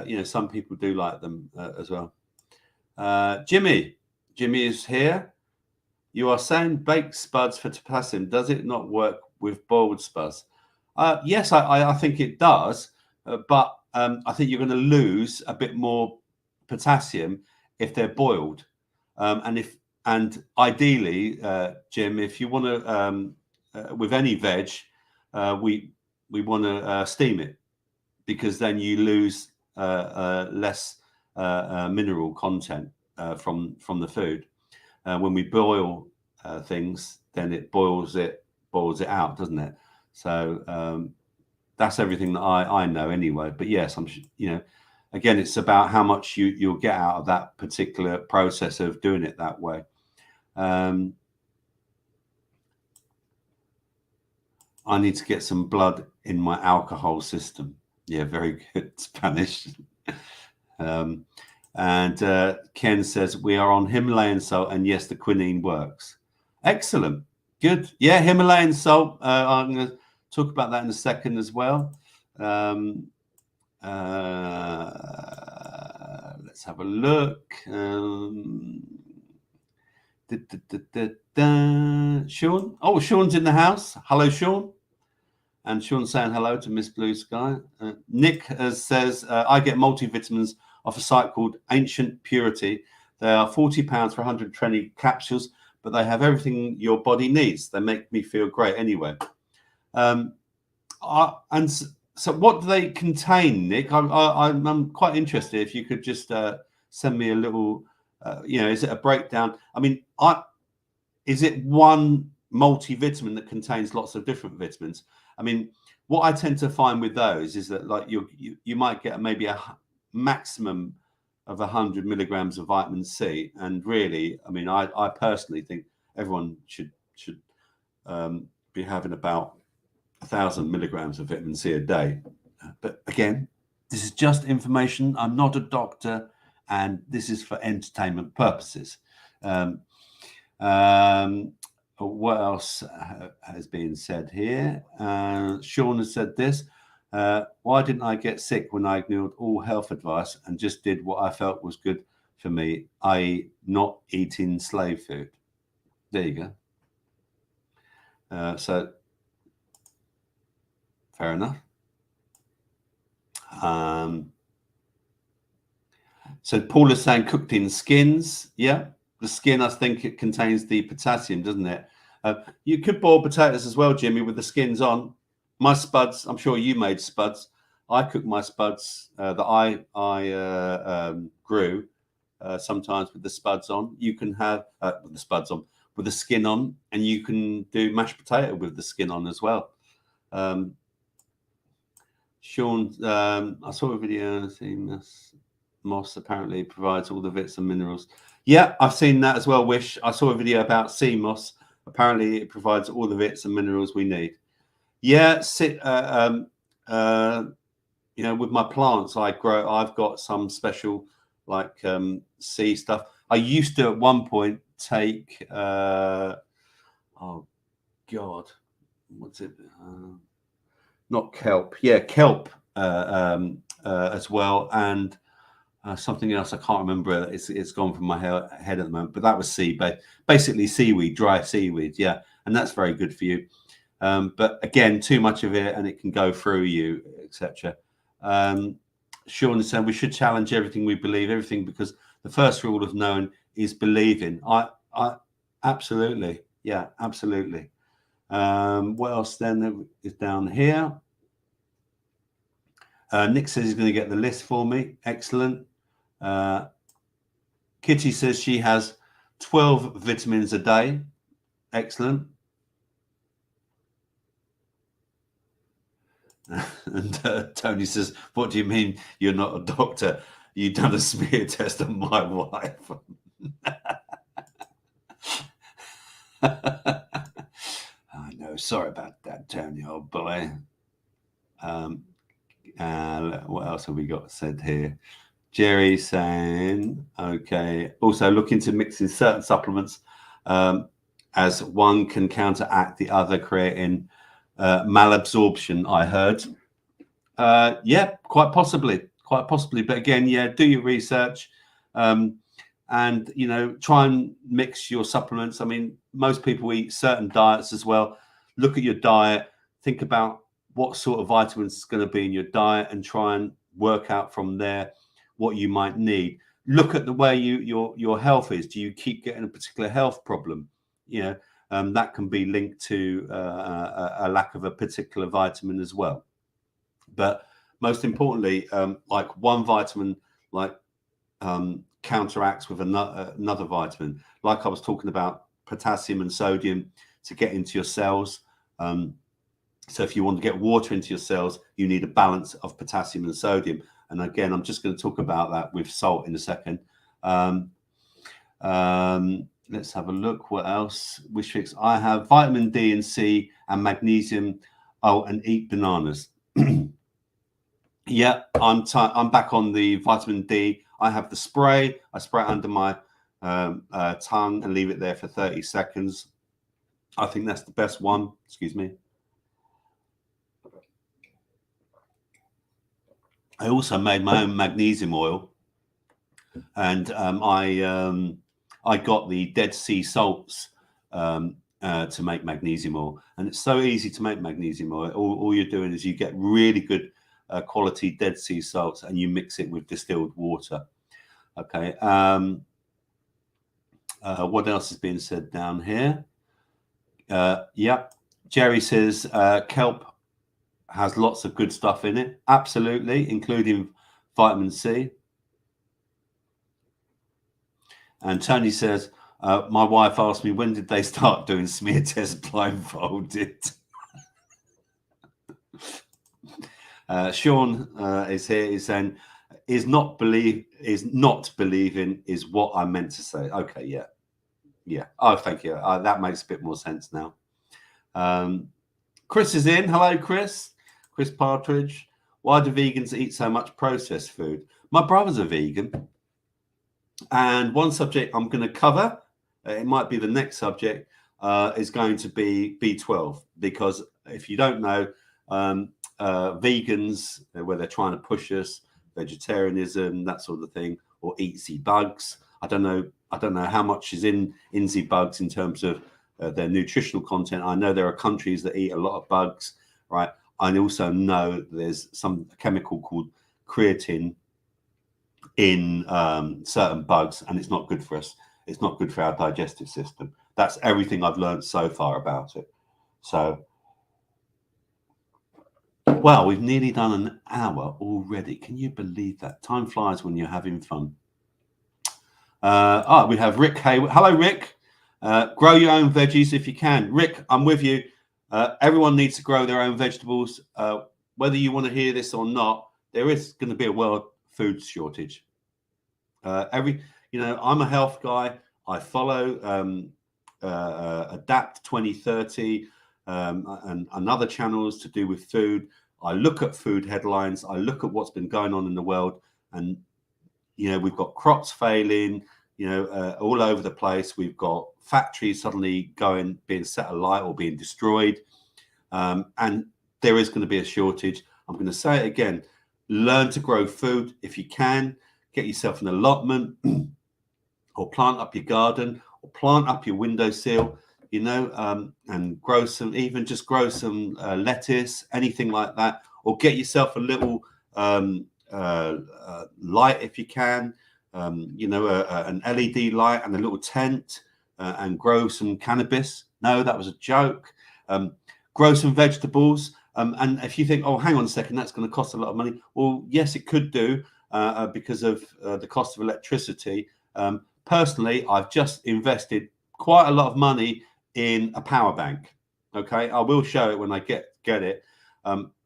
you know, some people do like them as well. Jimmy is here. You are saying baked spuds for potassium. Does it not work with boiled spuds? Yes, I think it does, but I think you're going to lose a bit more potassium if they're boiled, and ideally, Jim, if you want to with any veg, we want to steam it, because then you lose less mineral content from the food. When we boil things, then it boils it out, doesn't it? So that's everything that I know anyway. But yes, you know, again, it's about how much you'll get out of that particular process of doing it that way. I need to get some blood in my alcohol system. Yeah, very good Spanish. And Ken says, we are on Himalayan salt, and yes, the quinine works. Excellent. Good. Yeah, Himalayan salt. I'm going to talk about that in a second as well. Let's have a look. Sean. Oh, Sean's in the house. Hello, Sean. And Sean's saying hello to Miss Blue Sky. Nick says, I get multivitamins off a site called Ancient Purity. They are £40 for 120 capsules, but they have everything your body needs. They make me feel great anyway. And so what do they contain, Nick? I'm quite interested. If you could just send me a little, you know, is it a breakdown? I mean, is it one multivitamin that contains lots of different vitamins? I mean, what I tend to find with those is that, like, you might get maybe a maximum of 100 milligrams of vitamin C, and really, I mean, I personally think everyone should be having about 1,000 milligrams of vitamin C a day. But again, this is just information. I'm not a doctor, and this is for entertainment purposes. What else has been said here? Sean has said this. Why didn't I get sick when I ignored all health advice and just did what I felt was good for me, i.e. not eating slave food? There you go. So fair enough. So Paul is saying cooked in skins. Yeah, the skin, I think it contains the potassium, doesn't it? You could boil potatoes as well, Jimmy, with the skins on. My spuds, I'm sure you made spuds. I cook my spuds that I grew sometimes with the spuds on. You can have with the spuds on, with the skin on, and you can do mashed potato with the skin on as well. Sean, I saw a video saying this. Moss apparently provides all the vits and minerals. Yeah, I've seen that as well, Wish. I saw a video about sea moss. Apparently it provides all the vits and minerals we need. Yeah, you know, with my plants I've got some special, like, sea stuff. I used to at one point take oh God, what's it? Not kelp. Yeah, kelp as well, and something else I can't remember. It's gone from my head at the moment, but that was basically seaweed, dry seaweed. Yeah, and that's very good for you. But again, too much of it and it can go through you, etc. Sean is saying we should challenge everything we believe, everything, because the first rule of knowing is believing. I absolutely, yeah, absolutely. What else then is down here? Nick says he's going to get the list for me. Excellent. Kitty says she has 12 vitamins a day. Excellent. And Tony says, what do you mean you're not a doctor? You've done a smear test on my wife. I know. Sorry about that, Tony, old boy. What else have we got said here? Jerry saying, okay, also look into mixing certain supplements as one can counteract the other, creating malabsorption, I heard. Yeah, quite possibly. But again, yeah, do your research and, you know, try and mix your supplements. I mean, most people eat certain diets as well. Look at your diet, think about what sort of vitamins is going to be in your diet and try and work out from there what you might need. Look at the way your health is. Do you keep getting a particular health problem? You know, that can be linked to a lack of a particular vitamin as well. But most importantly, like one vitamin, like counteracts with another vitamin. Like I was talking about potassium and sodium to get into your cells. So if you want to get water into your cells, you need a balance of potassium and sodium. And again, I'm just going to talk about that with salt in a second. Let's have a look. What else? Wish fix. I have vitamin D and C and magnesium. Oh, and eat bananas. Yeah, I'm back on the vitamin D. I have the spray. I spray it under my tongue and leave it there for 30 seconds. I think that's the best one. Excuse me. I also made my own magnesium oil, and I got the Dead Sea salts to make magnesium oil, and it's so easy to make magnesium oil. All you're doing is you get really good quality Dead Sea salts and you mix it with distilled water. Okay. What else is being said down here? Yeah, Jerry says kelp has lots of good stuff in it. Absolutely, including vitamin C. And Tony says, my wife asked me, when did they start doing smear tests blindfolded? Sean is here. He's saying, is not believing is what I meant to say. Okay, yeah. Oh, thank you. That makes a bit more sense now. Chris is in. Hello, Chris. Chris Partridge. Why do vegans eat so much processed food? My brother's a vegan. And one subject I'm going to cover, it might be the next subject, is going to be B12. Because if you don't know, vegans, where they're trying to push us, vegetarianism, that sort of thing, or eat Z bugs. I don't know how much is in Z bugs in terms of their nutritional content. I know there are countries that eat a lot of bugs, right? I also know there's some chemical called creatine in certain bugs, and it's not good for us. It's not good for our digestive system. That's everything I've learned so far about it. So, well, we've nearly done an hour already. Can you believe that? Time flies when you're having fun. We have Rick Hayward. Hello, Rick. Grow your own veggies if you can. Rick, I'm with you. Everyone needs to grow their own vegetables. Whether you want to hear this or not, there is going to be a world food shortage. I'm a health guy. I follow Adapt 2030 and other channels to do with food. I look at food headlines. I look at what's been going on in the world, and we've got crops failing, all over the place. We've got factories suddenly being set alight or being destroyed, and there is going to be a shortage. I'm going to say it again. learn to grow food if you can. Get yourself an allotment, or plant up your garden, or plant up your windowsill, you know, and grow some, even just grow some lettuce, anything like that, or get yourself a little light if you can, you know, an LED light and a little tent, and grow some cannabis. No, that was a joke. Grow some vegetables. And if you think, oh, hang on a second, that's going to cost a lot of money. Well, yes, it could do, because of the cost of electricity. Personally, I've just invested quite a lot of money in a power bank. Okay, I will show it when I get it.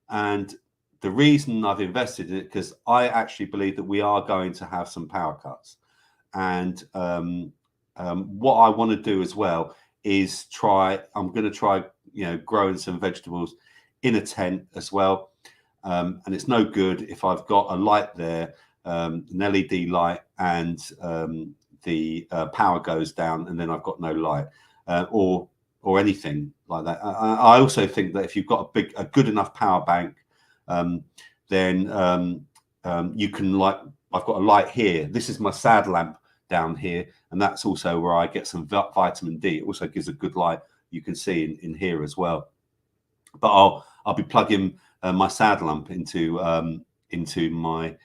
And the reason I've invested in it, because I actually believe that we are going to have some power cuts. And what I want to do as well is I'm going to try, you know, growing some vegetables in a tent as well. And it's no good if I've got a light there, an LED light, and the power goes down and then I've got no light, or anything like that. I also think that if you've got a good enough power bank, then you can, like, I've got a light here. This is my sad lamp down here, and that's also where I get some vitamin D. It also gives a good light, you can see in here as well. But I'll be plugging my sad lamp into my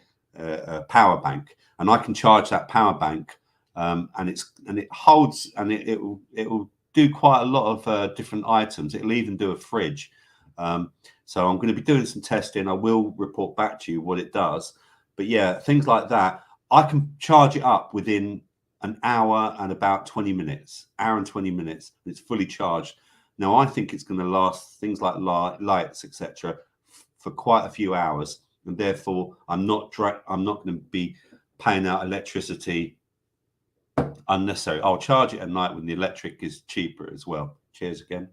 power bank, and I can charge that power bank, and it holds, and it will do quite a lot of different items. It'll even do a fridge. So I'm going to be doing some testing. I will report back to you what it does. But yeah, things like that, I can charge it up within an hour and about 20 minutes, hour and 20 minutes. It's fully charged. Now, I think it's going to last, things like lights, etc., for quite a few hours. And therefore, I'm not going to be paying out electricity unnecessary. I'll charge it at night when the electric is cheaper as well. Cheers again.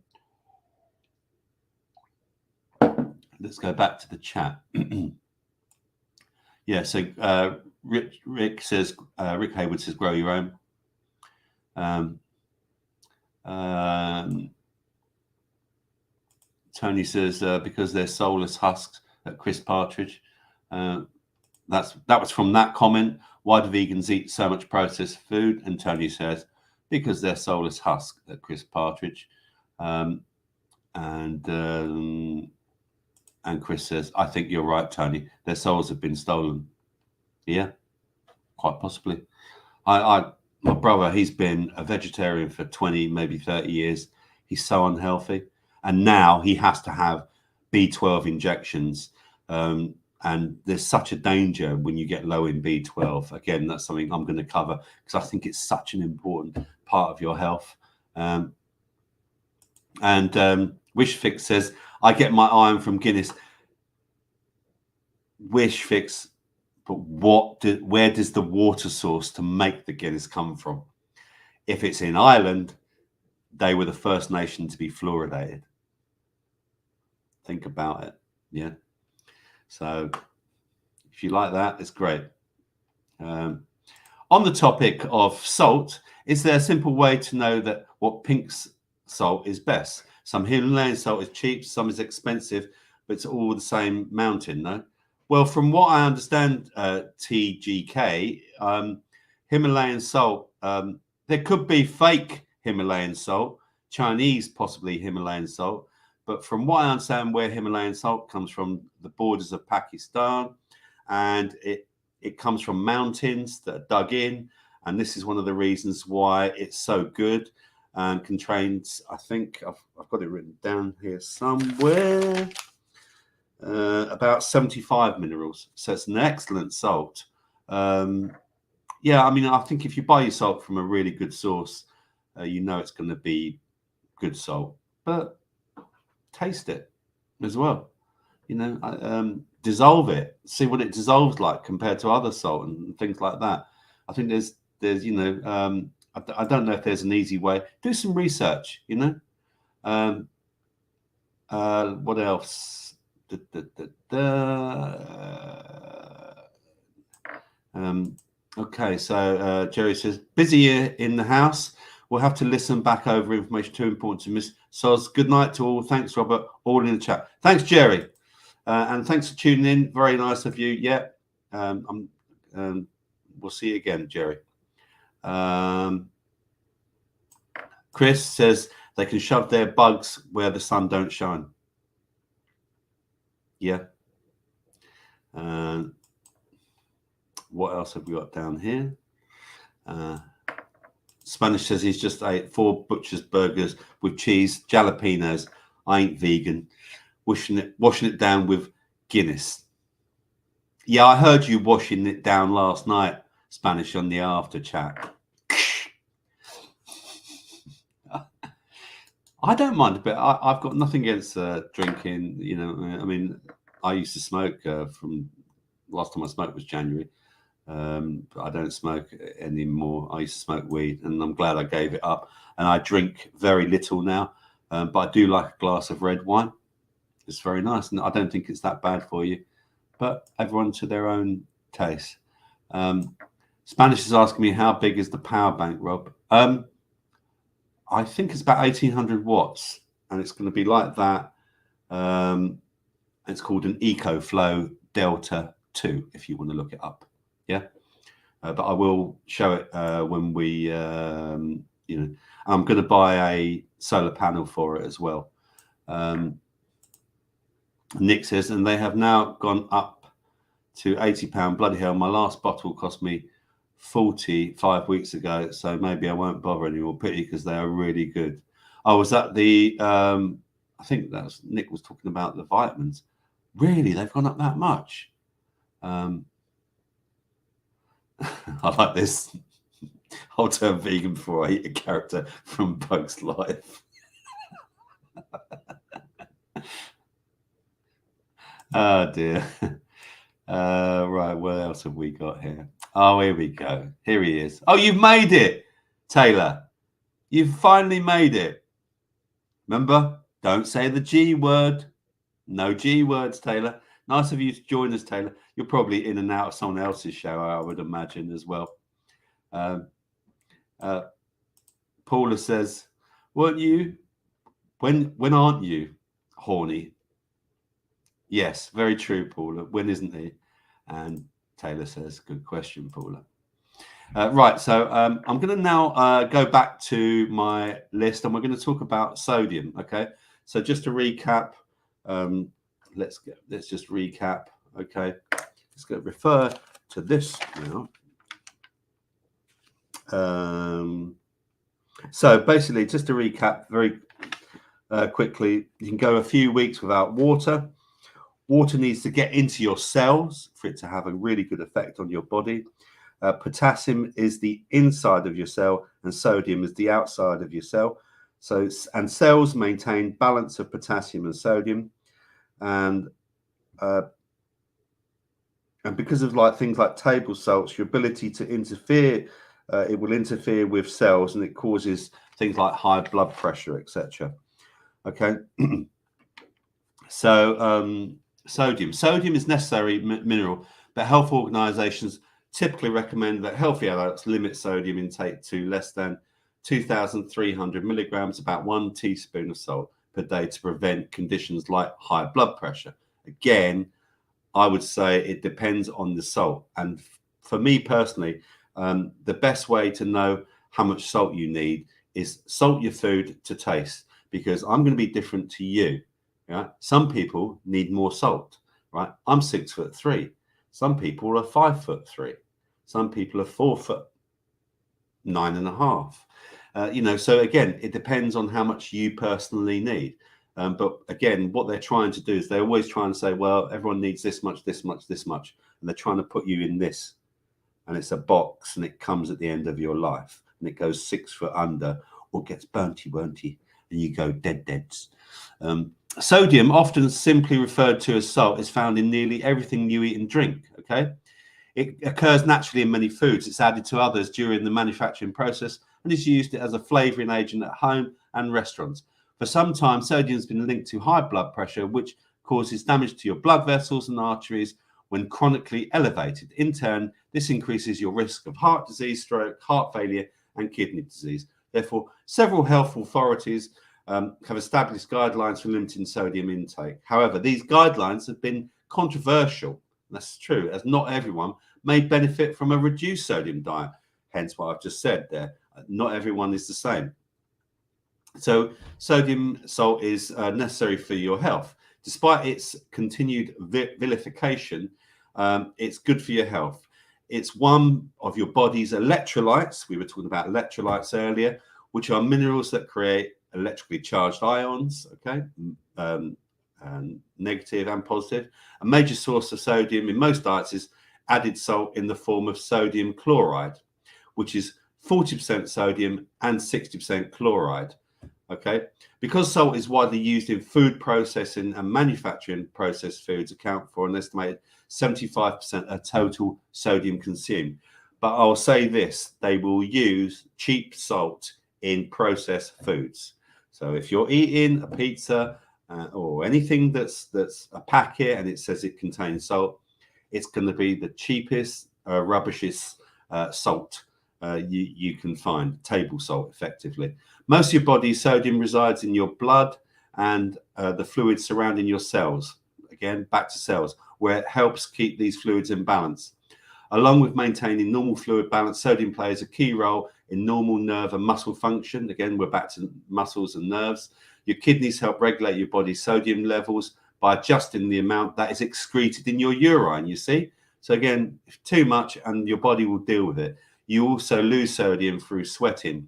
Let's go back to the chat. Yeah, so Rick says, Rick Haywood says, grow your own. Tony says, because they're soulless husks at Chris Partridge. That was from that comment. Why do vegans eat so much processed food? And Tony says, because they're soulless husks at Chris Partridge. And Chris says, I think you're right, Tony. Their souls have been stolen. Yeah, quite possibly. My brother, he's been a vegetarian for 20, maybe 30 years. He's so unhealthy. And now he has to have B12 injections. And there's such a danger when you get low in B12. Again, that's something I'm going to cover because I think it's such an important part of your health. Wishfix says, I get my iron from Guinness. Wishfix, but where does the water source to make the Guinness come from? If it's in Ireland, they were the first nation to be fluoridated. Think about it. Yeah. So if you like that, it's great. On the topic of salt, is there a simple way to know that what pink salt is best? Some Himalayan salt is cheap, some is expensive, but it's all the same mountain, no? Well, from what I understand, TGK, Himalayan salt, there could be fake Himalayan salt, Chinese possibly Himalayan salt, but from what I understand, where Himalayan salt comes from, the borders of Pakistan, and it comes from mountains that are dug in, and this is one of the reasons why it's so good. And contains, I think I've got it written down here somewhere, about 75 minerals. So it's an excellent salt. Yeah, I mean, I think if you buy your salt from a really good source, you know it's going to be good salt. But taste it as well. You know, dissolve it. See what it dissolves like compared to other salt and things like that. I think there's you know. I don't know if there's an easy way. Do some research, you know. What else? Okay, so Jerry says, busy in the house. We'll have to listen back over information too important to miss. So good night to all. Thanks, Robert. All in the chat. Thanks, Jerry. And thanks for tuning in. Very nice of you. Yeah. We'll see you again, Jerry. Chris says they can shove their bugs where the sun don't shine. Yeah. What else have we got down here? Spanish says he's just ate 4 butcher's burgers with cheese, jalapenos. I ain't vegan. Washing it down with Guinness. Yeah, I heard you washing it down last night, Spanish, on the after chat. I don't mind a bit. I've got nothing against drinking. You know, I mean, I used to smoke from last time I smoked was January. But I don't smoke anymore. I used to smoke weed, and I'm glad I gave it up. And I drink very little now, but I do like a glass of red wine. It's very nice, and I don't think it's that bad for you. But everyone to their own taste. Spanish is asking me how big is the power bank, Rob? I think it's about 1800 watts, and it's going to be like that. It's called an EcoFlow Delta 2, if you want to look it up. Yeah, but I will show it when we, you know, I'm going to buy a solar panel for it as well. Nick says, and they have now gone up to £80. Bloody hell, my last bottle cost me 40 5 weeks ago, so maybe I won't bother anymore. Pity, because they are really good. Oh, was that the, I think that's Nick was talking about the vitamins. Really, they've gone up that much? I like this. I'll turn vegan before I eat a character from Bug's Life. Oh dear. Right, what else have we got here? Oh, here we go. Here he is. Oh, you've made it, Taylor. You've finally made it. Remember, don't say the G word. No G words, Taylor. Nice of you to join us, Taylor. You're probably in and out of someone else's show, I would imagine, as well. Paula says, weren't you? When aren't you horny? Yes, very true, Paula. When isn't he? And Taylor says, good question, Paula. Right, so I'm going to now go back to my list, and we're going to talk about sodium. Okay, so just to recap, let's just recap. Okay, let's go refer to this now. So basically, just to recap very quickly, you can go a few weeks without water. Water needs to get into your cells for it to have a really good effect on your body. Potassium is the inside of your cell, and sodium is the outside of your cell. So, and cells maintain balance of potassium and sodium, and because of like things like table salts, your ability to interfere, it will interfere with cells, and it causes things like high blood pressure, etc. Okay, so sodium is necessary mineral, but health organizations typically recommend that healthy adults limit sodium intake to less than 2,300 milligrams, about 1 teaspoon of salt per day, to prevent conditions like high blood pressure. Again, I would say it depends on the salt. And for me personally, the best way to know how much salt you need is salt your food to taste, because I'm going to be different to you. Right? Some people need more salt. Right? I'm 6'3". Some people are 5'3". Some people are 4'9.5". You know, so again, it depends on how much you personally need. But again, what they're trying to do is they're always trying to say, well, everyone needs this much, this much, this much. And they're trying to put you in this. And it's a box, and it comes at the end of your life. And it goes 6 foot under, or gets burnty, and you go deads. Sodium, often simply referred to as salt, is found in nearly everything you eat and drink. Okay, it occurs naturally in many foods. It's added to others during the manufacturing process, and is used as a flavoring agent at home and restaurants. For some time, sodium has been linked to high blood pressure, which causes damage to your blood vessels and arteries when chronically elevated. In turn, this increases your risk of heart disease, stroke, heart failure, and kidney disease. Therefore, several health authorities have established guidelines for limiting sodium intake. However, these guidelines have been controversial. That's true, as not everyone may benefit from a reduced sodium diet. Hence what I've just said there. Not everyone is the same. So sodium salt is necessary for your health. Despite its continued vilification, it's good for your health. It's one of your body's electrolytes. We were talking about electrolytes earlier, which are minerals that create electrically charged ions, okay, negative and positive. A major source of sodium in most diets is added salt in the form of sodium chloride, which is 40% sodium and 60% chloride. Okay, because salt is widely used in food processing and manufacturing, processed foods account for an estimated 75% of total sodium consumed. But I'll say this, they will use cheap salt in processed foods. So if you're eating a pizza or anything that's a packet and it says it contains salt, it's going to be the cheapest, rubbishest salt you can find, table salt effectively. Most of your body's sodium resides in your blood and the fluids surrounding your cells. Again, back to cells, where it helps keep these fluids in balance. Along with maintaining normal fluid balance, sodium plays a key role in normal nerve and muscle function. Again, we're back to muscles and nerves. Your kidneys help regulate your body's sodium levels by adjusting the amount that is excreted in your urine, you see? So again, if too much and your body will deal with it. You also lose sodium through sweating.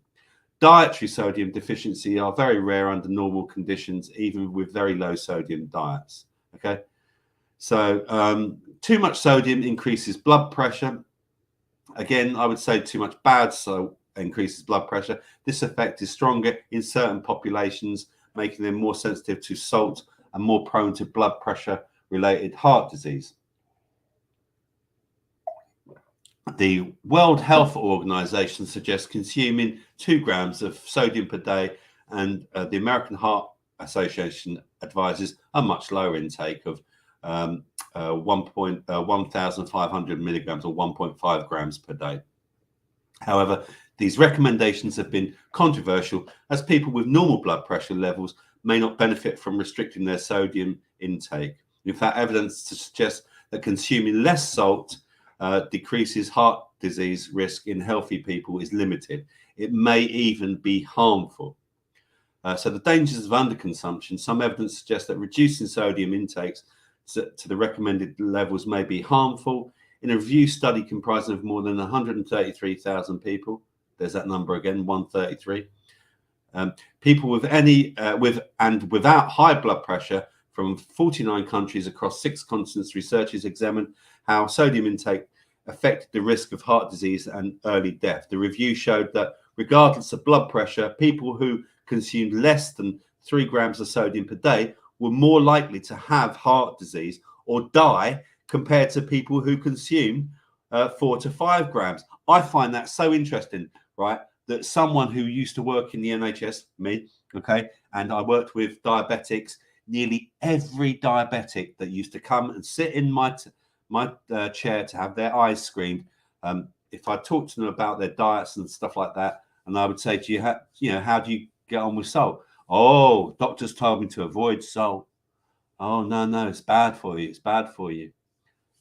Dietary sodium deficiency are very rare under normal conditions, even with very low sodium diets. Okay, so too much sodium increases blood pressure. Again, I would say too much bad salt increases blood pressure. This effect is stronger in certain populations, making them more sensitive to salt and more prone to blood pressure related heart disease. The World Health Organization suggests consuming 2 grams of sodium per day, and the American Heart Association advises a much lower intake of 1,500 milligrams or 1.5 grams per day. However, these recommendations have been controversial as people with normal blood pressure levels may not benefit from restricting their sodium intake. In fact, evidence suggests that consuming less salt decreases heart disease risk in healthy people is limited. It may even be harmful. So the dangers of underconsumption, some evidence suggests that reducing sodium intakes to the recommended levels may be harmful. In a review study comprising of more than 133,000 people, there's that number again, 133, people with and without high blood pressure from 49 countries across 6 continents, researchers examined how sodium intake affected the risk of heart disease and early death. The review showed that regardless of blood pressure, people who consumed less than 3 grams of sodium per day were more likely to have heart disease or die compared to people who consume 4 to 5 grams. I find that so interesting, right? That someone who used to work in the NHS, me, okay, and I worked with diabetics, nearly every diabetic that used to come and sit in my chair to have their eyes screened, if I talked to them about their diets and stuff like that, and I would say to you, how do you get on with salt? Oh, doctors told me to avoid salt. Oh, no, it's bad for you. It's bad for you.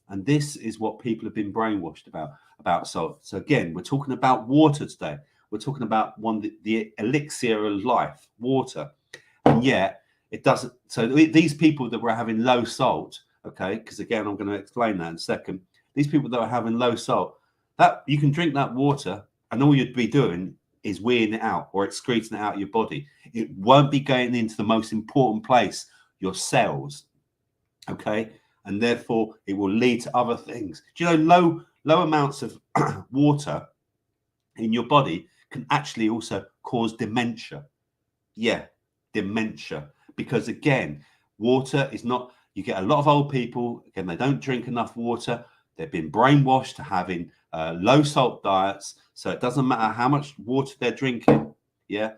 And this is what people have been brainwashed about salt. So again, we're talking about water today. We're talking about the elixir of life, water. And yet it doesn't. So these people that were having low salt, okay, because again, I'm going to explain that in a second. These people that are having low salt, that you can drink that water and all you'd be doing is weeing it out or excreting it out of your body. It won't be going into the most important place, your cells, okay? And therefore, it will lead to other things. Do you know low amounts of water in your body can actually also cause dementia? Yeah, dementia. Because again, water is not, you get a lot of old people, again, they don't drink enough water. They've been brainwashed to having low salt diets. So it doesn't matter how much water they're drinking. Yeah,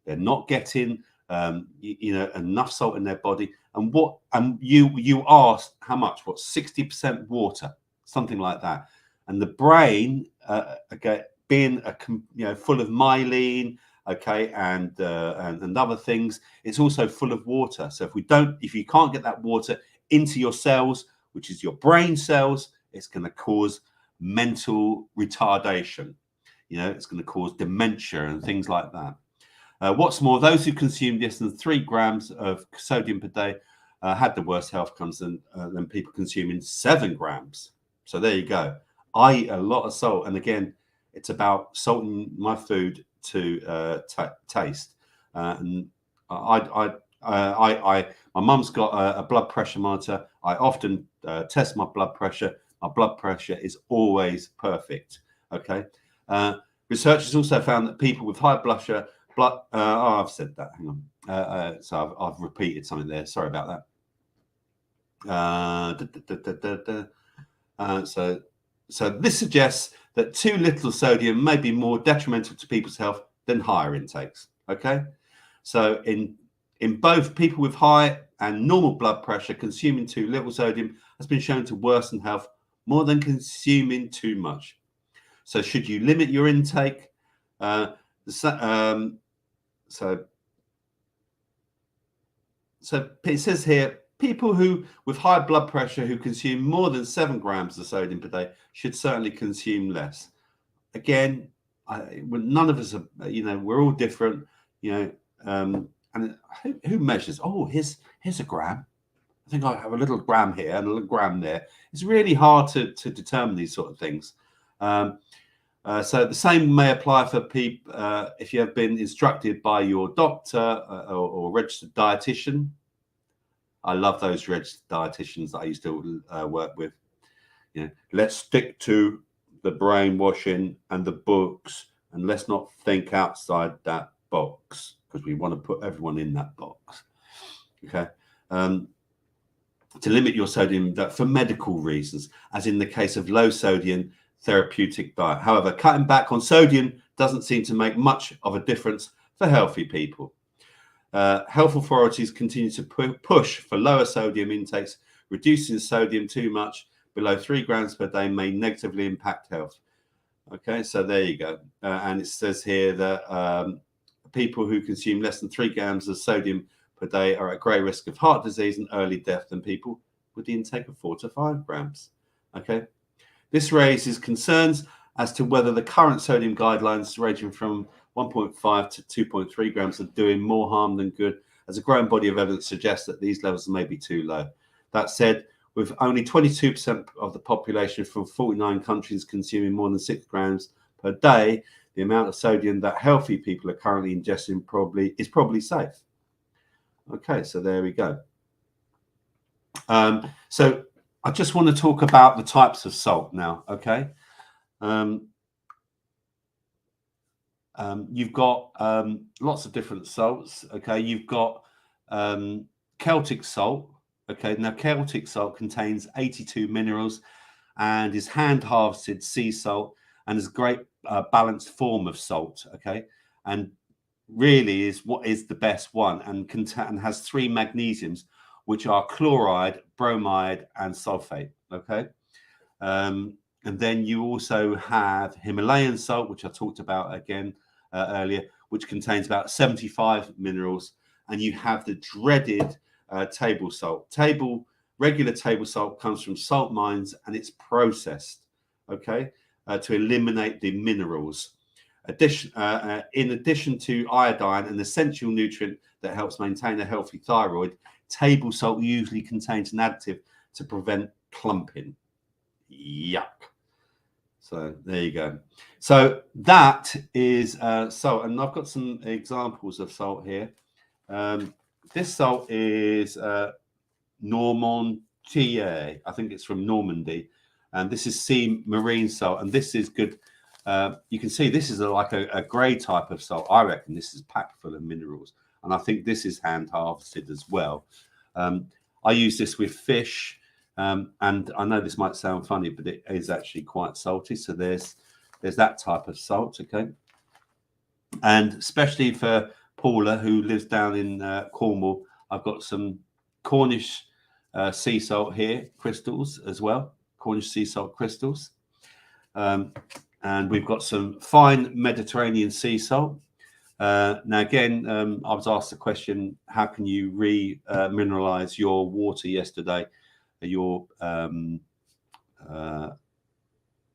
they're not getting enough salt in their body. And you asked how much? What, 60% water, something like that. And the brain, again, being full of myelin okay, and other things. It's also full of water. So if you can't get that water into your cells, which is your brain cells, it's going to cause mental retardation. It's going to cause dementia and things like that. What's more, those who consume less than 3 grams of sodium per day had the worst health outcomes than people consuming 7 grams. So there you go. I eat a lot of salt, and again, it's about salting my food to taste. And my mum's got a blood pressure monitor. I often test my blood pressure. My blood pressure is always perfect. Okay. Researchers also found that people with high I've said that. Hang on. So I've repeated something there. Sorry about that. So this suggests that too little sodium may be more detrimental to people's health than higher intakes. Okay. So in both people with high and normal blood pressure, consuming too little sodium has been shown to worsen health more than consuming too much. So should you limit your intake? So it says here, people with high blood pressure who consume more than 7 grams of sodium per day should certainly consume less. Again, none of us are, we're all different, and who measures? Oh, here's a gram. I think I have a little gram here and a little gram there. It's really hard to determine these sort of things. So the same may apply for people if you have been instructed by your doctor or registered dietitian. I love those registered dietitians that I used to work with. Let's stick to the brainwashing and the books, and let's not think outside that box, because we want to put everyone in that box. Okay. To limit your sodium for medical reasons, as in the case of low sodium therapeutic diet. However, cutting back on sodium doesn't seem to make much of a difference for healthy people. Health authorities continue to push for lower sodium intakes. Reducing sodium too much, below 3 grams per day, may negatively impact health. Okay, so there you go. And it says here that people who consume less than 3 grams of sodium per day are at greater risk of heart disease and early death than people with the intake of 4 to 5 grams. Okay. This raises concerns as to whether the current sodium guidelines ranging from 1.5 to 2.3 grams are doing more harm than good, as a growing body of evidence suggests that these levels may be too low. That said, with only 22% of the population from 49 countries consuming more than 6 grams per day, the amount of sodium that healthy people are currently ingesting is probably safe. Okay, so there we go. So I just want to talk about the types of salt now. Okay. You've got lots of different salts. Okay. You've got Celtic salt. Okay. Now, Celtic salt contains 82 minerals and is hand harvested sea salt and is a great balanced form of salt. Okay. And really is what is the best one, and has 3 magnesiums, which are chloride, bromide, and sulfate. Okay. And then you also have Himalayan salt, which I talked about again earlier, which contains about 75 minerals. And you have the dreaded table salt. Regular table salt comes from salt mines, and it's processed, okay, to eliminate the minerals. In addition to iodine, an essential nutrient that helps maintain a healthy thyroid, table salt usually contains an additive to prevent clumping. Yuck. So there you go. So that is salt, and I've got some examples of salt here. This salt is Normandier. I think it's from Normandy, and this is sea marine salt, and this is good. You can see this is like a grey type of salt. I reckon this is packed full of minerals, and I think this is hand harvested as well. I use this with fish, and I know this might sound funny, but it is actually quite salty. So there's that type of salt, okay. And especially for Paula, who lives down in Cornwall, I've got some Cornish sea salt here, crystals as well, Cornish sea salt crystals. And we've got some fine Mediterranean sea salt. Now, again, I was asked the question, how can you mineralize your water yesterday, your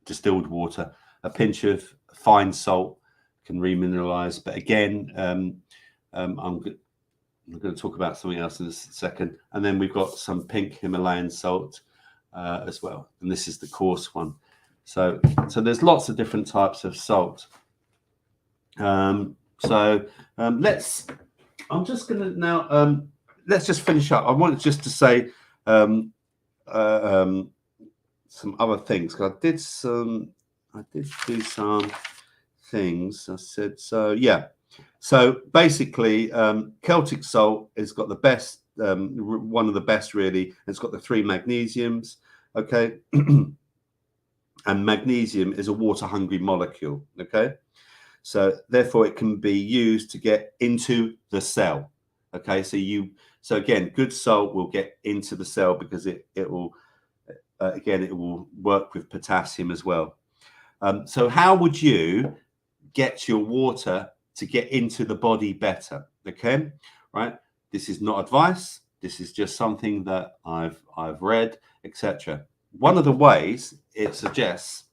distilled water? A pinch of fine salt can remineralize. But again, I'm going to talk about something else in a second. And then we've got some pink Himalayan salt as well. And this is the coarse one. So there's lots of different types of salt. I'm just going to now, let's just finish up. I wanted just to say some other things. I did do some things. I said, so yeah. So basically, Celtic salt has got the best, one of the best really. It's got the 3 magnesiums, okay? And magnesium is a water-hungry molecule, okay? So therefore, it can be used to get into the cell, okay? So again, good salt will get into the cell because it will, again, it will work with potassium as well. So how would you get your water to get into the body better? Okay, right? This is not advice. This is just something that I've read, etc. One of the ways it suggests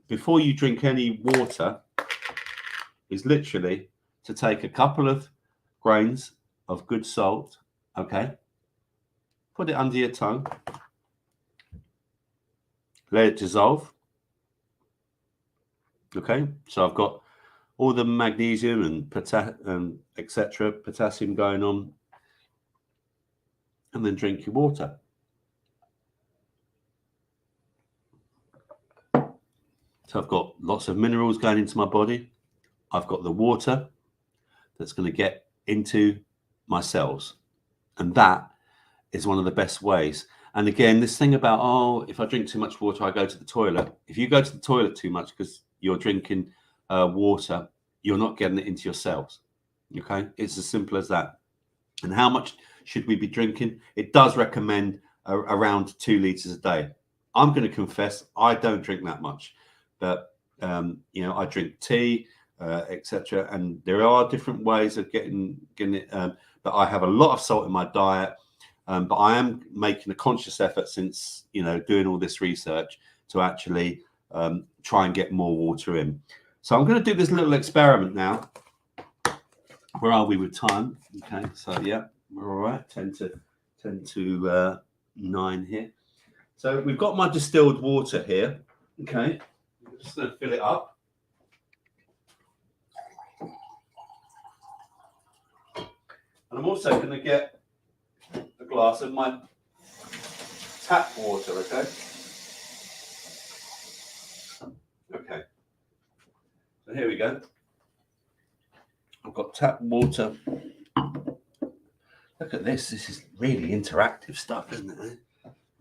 before you drink any water is literally to take a couple of grains of good salt, okay? Put it under your tongue. Let it dissolve. Okay, so I've got all the magnesium and etc. potassium going on, and then drink your water. So I've got lots of minerals going into my body. I've got the water that's going to get into my cells, and that is one of the best ways. And again, this thing about, oh, if I drink too much water, I go to the toilet. If you go to the toilet too much because you're drinking water, you're not getting it into your cells. Okay, it's as simple as that. And how much should we be drinking? It does recommend around 2 liters a day. I'm going to confess I don't drink that much, but you know, I drink tea, etc. And there are different ways of getting it. But I have a lot of salt in my diet. But I am making a conscious effort since, you know, doing all this research to actually try and get more water in. So I'm going to do this little experiment now. Where are we with time? Okay, so yeah, we're all right. 10 to 9 here. So we've got my distilled water here. Okay, I'm just going to fill it up. And I'm also going to get a glass of my tap water, okay? Okay. So here we go. I've got tap water. Look at this. This is really interactive stuff, isn't it?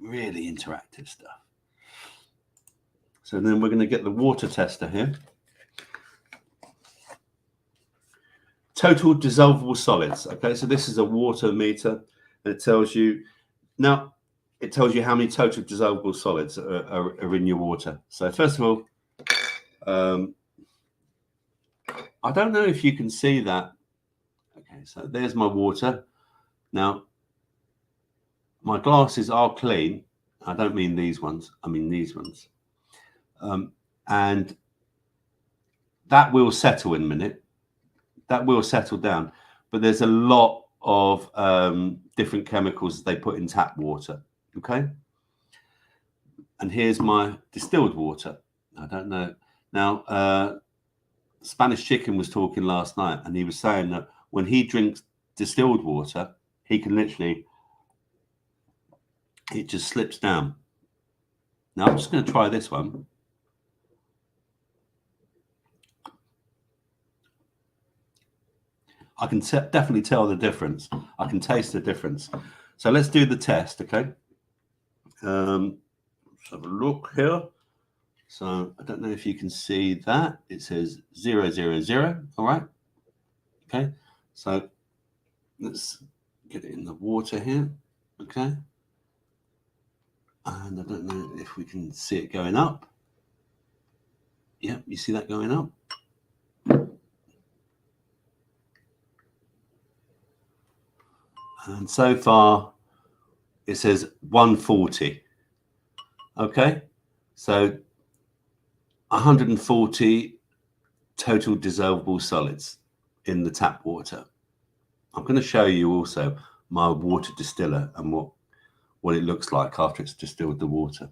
Really interactive stuff. So then we're going to get the water tester here. Total dissolvable solids. Okay, so this is a water meter, and it tells you now. It tells you how many total dissolvable solids are in your water. So first of all, I don't know if you can see that. Okay, so there's my water. Now, my glasses are clean. I don't mean these ones. I mean these ones. And that will settle in a minute. That will settle down. But there's a lot of different chemicals they put in tap water. Okay. And here's my distilled water. I don't know. Now, Spanish Chicken was talking last night, and he was saying that when he drinks distilled water, he can literally, it just slips down. Now I'm just going to try this one. I can definitely tell the difference. I can taste the difference. So let's do the test, okay? Let's have a look here. So I don't know if you can see that. It says 0, 0, 0. All right. Okay. So let's get it in the water here. Okay. And I don't know if we can see it going up. Yeah, you see that going up? And so far it says 140. Okay, so 140 total dissolvable solids in the tap water. I'm going to show you also my water distiller and what it looks like after it's distilled the water.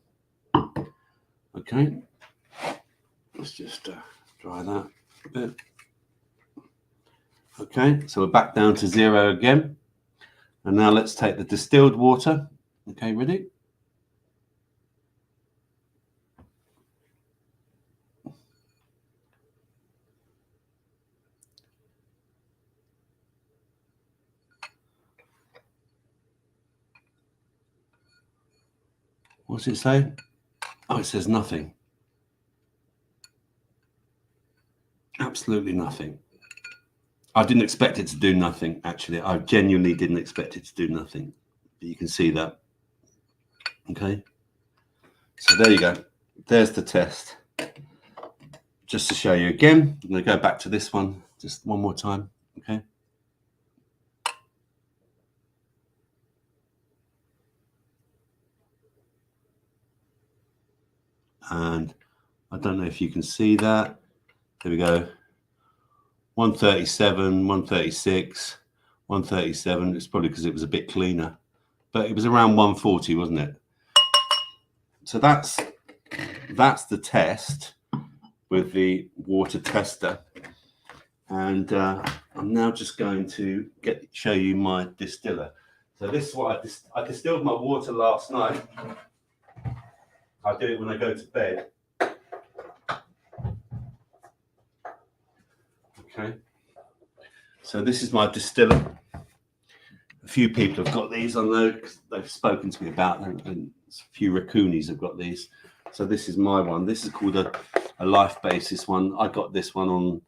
Okay, let's just dry that a bit. Okay, so we're back down to 0 again. And now let's take the distilled water. Okay, ready? What's it say? Oh, it says nothing. Absolutely nothing. I didn't expect it to do nothing, actually. I genuinely didn't expect it to do nothing. But you can see that. Okay. So there you go. There's the test. Just to show you again, I'm going to go back to this one just one more time. Okay. And I don't know if you can see that. There we go. 137, 136, 137. It's probably because it was a bit cleaner, but it was around 140, wasn't it? So that's the test with the water tester. And I'm now just going to show you my distiller. So this is what I distilled my water last night. I do it when I go to bed. Okay. So this is my distiller. A few people have got these. I know because they've spoken to me about them, and a few racoonies have got these. So this is my one. This is called a life basis one. I got this one on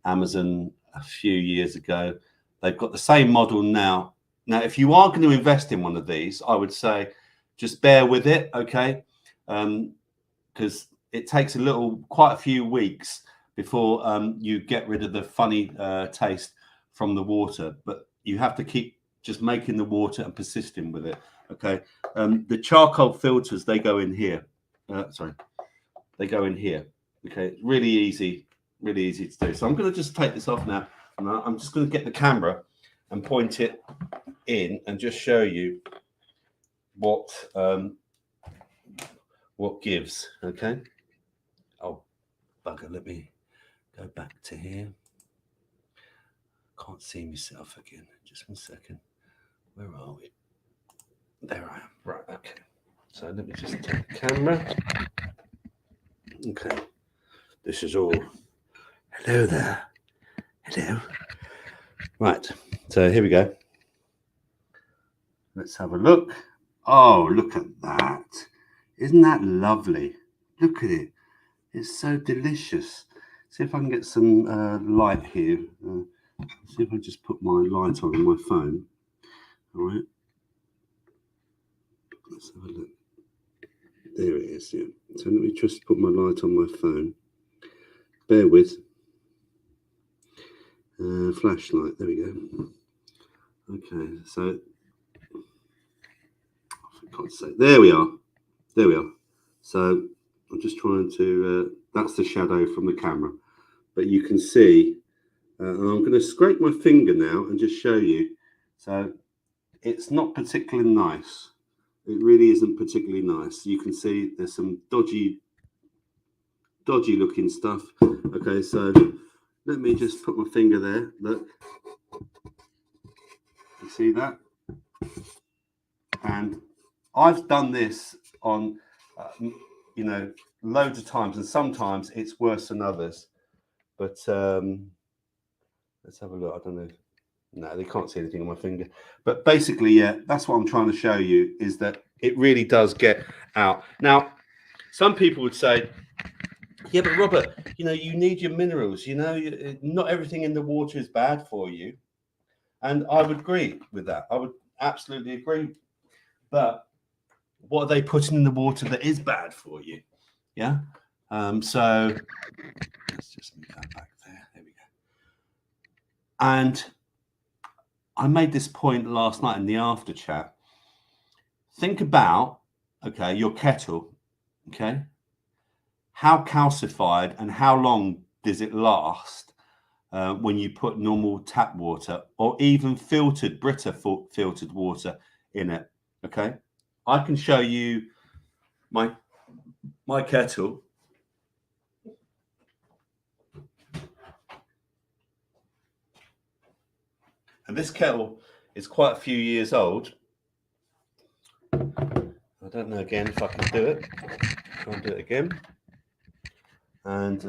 Amazon a few years ago. They've got the same model now. Now, if you are going to invest in one of these, I would say just bear with it, okay? Because it takes quite a few weeks before you get rid of the funny taste from the water. But you have to keep just making the water and persisting with it, okay? The charcoal filters, they go in here. They go in here, okay? It's really easy to do. So I'm going to just take this off now, and I'm just going to get the camera and point it in and just show you what gives. Okay. Oh, bugger! Let me go back to here. Can't see myself again. Just 1 second. Where are we? There I am. Right. Okay. So let me just take the camera. Okay. This is all. Hello there. Hello. Right, so here we go. Let's have a look. Oh, look at that. Isn't that lovely? Look at it. It's so delicious. See if I can get some light here. See if I just put my light on my phone. All right. Let's have a look. There it is. Yeah. So let me just put my light on my phone. Bear with. Flashlight. There we go. Okay, so for God's sake, there we are. There we are. So I'm just trying to. That's the shadow from the camera, but you can see. And I'm going to scrape my finger now and just show you. So it's not particularly nice. It really isn't particularly nice. You can see there's some dodgy looking stuff. Okay, so let me just put my finger there. Look. You see that? And I've done this on, loads of times, and sometimes it's worse than others. But let's have a look. I don't know. No, they can't see anything on my finger. But basically, yeah, that's what I'm trying to show you, is that it really does get out. Now, some people would say, yeah, but Robert, you need your minerals. Not everything in the water is bad for you. And I would agree with that. I would absolutely agree. But what are they putting in the water that is bad for you? Yeah. So let's just move that back there. There we go. And I made this point last night in the after chat. Think about, okay, your kettle, okay? How calcified and how long does it last when you put normal tap water or even filtered, Brita filtered water in it, okay? I can show you my kettle. And this kettle is quite a few years old. I don't know again if I can do it. Try and do it again. And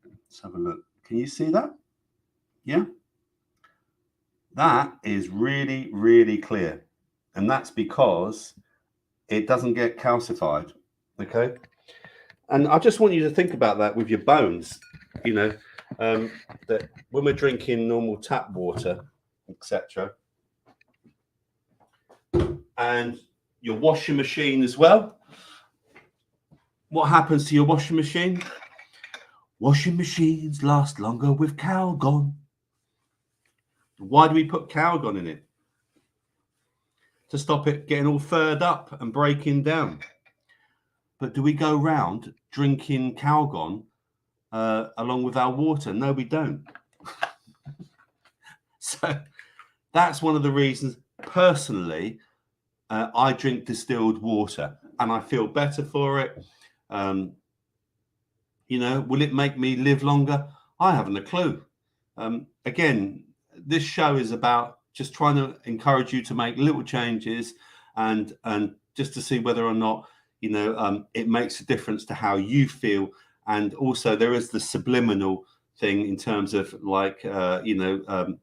let's have a look. Can you see that? Yeah. That is really, really clear. And that's because it doesn't get calcified. Okay. And I just want you to think about that with your bones. You know, that when we're drinking normal tap water, etc., and your washing machine as well. What happens to your washing machine? Washing machines last longer with Calgon. Why do we put Calgon in it? To stop it getting all furred up and breaking down. But do we go round drinking Calgon along with our water? No, we don't. So that's one of the reasons, personally, I drink distilled water and I feel better for it. You know, will it make me live longer? I haven't a clue. Again, this show is about just trying to encourage you to make little changes and just to see whether or not, you know, it makes a difference to how you feel. And also there is the subliminal thing in terms of like, you know,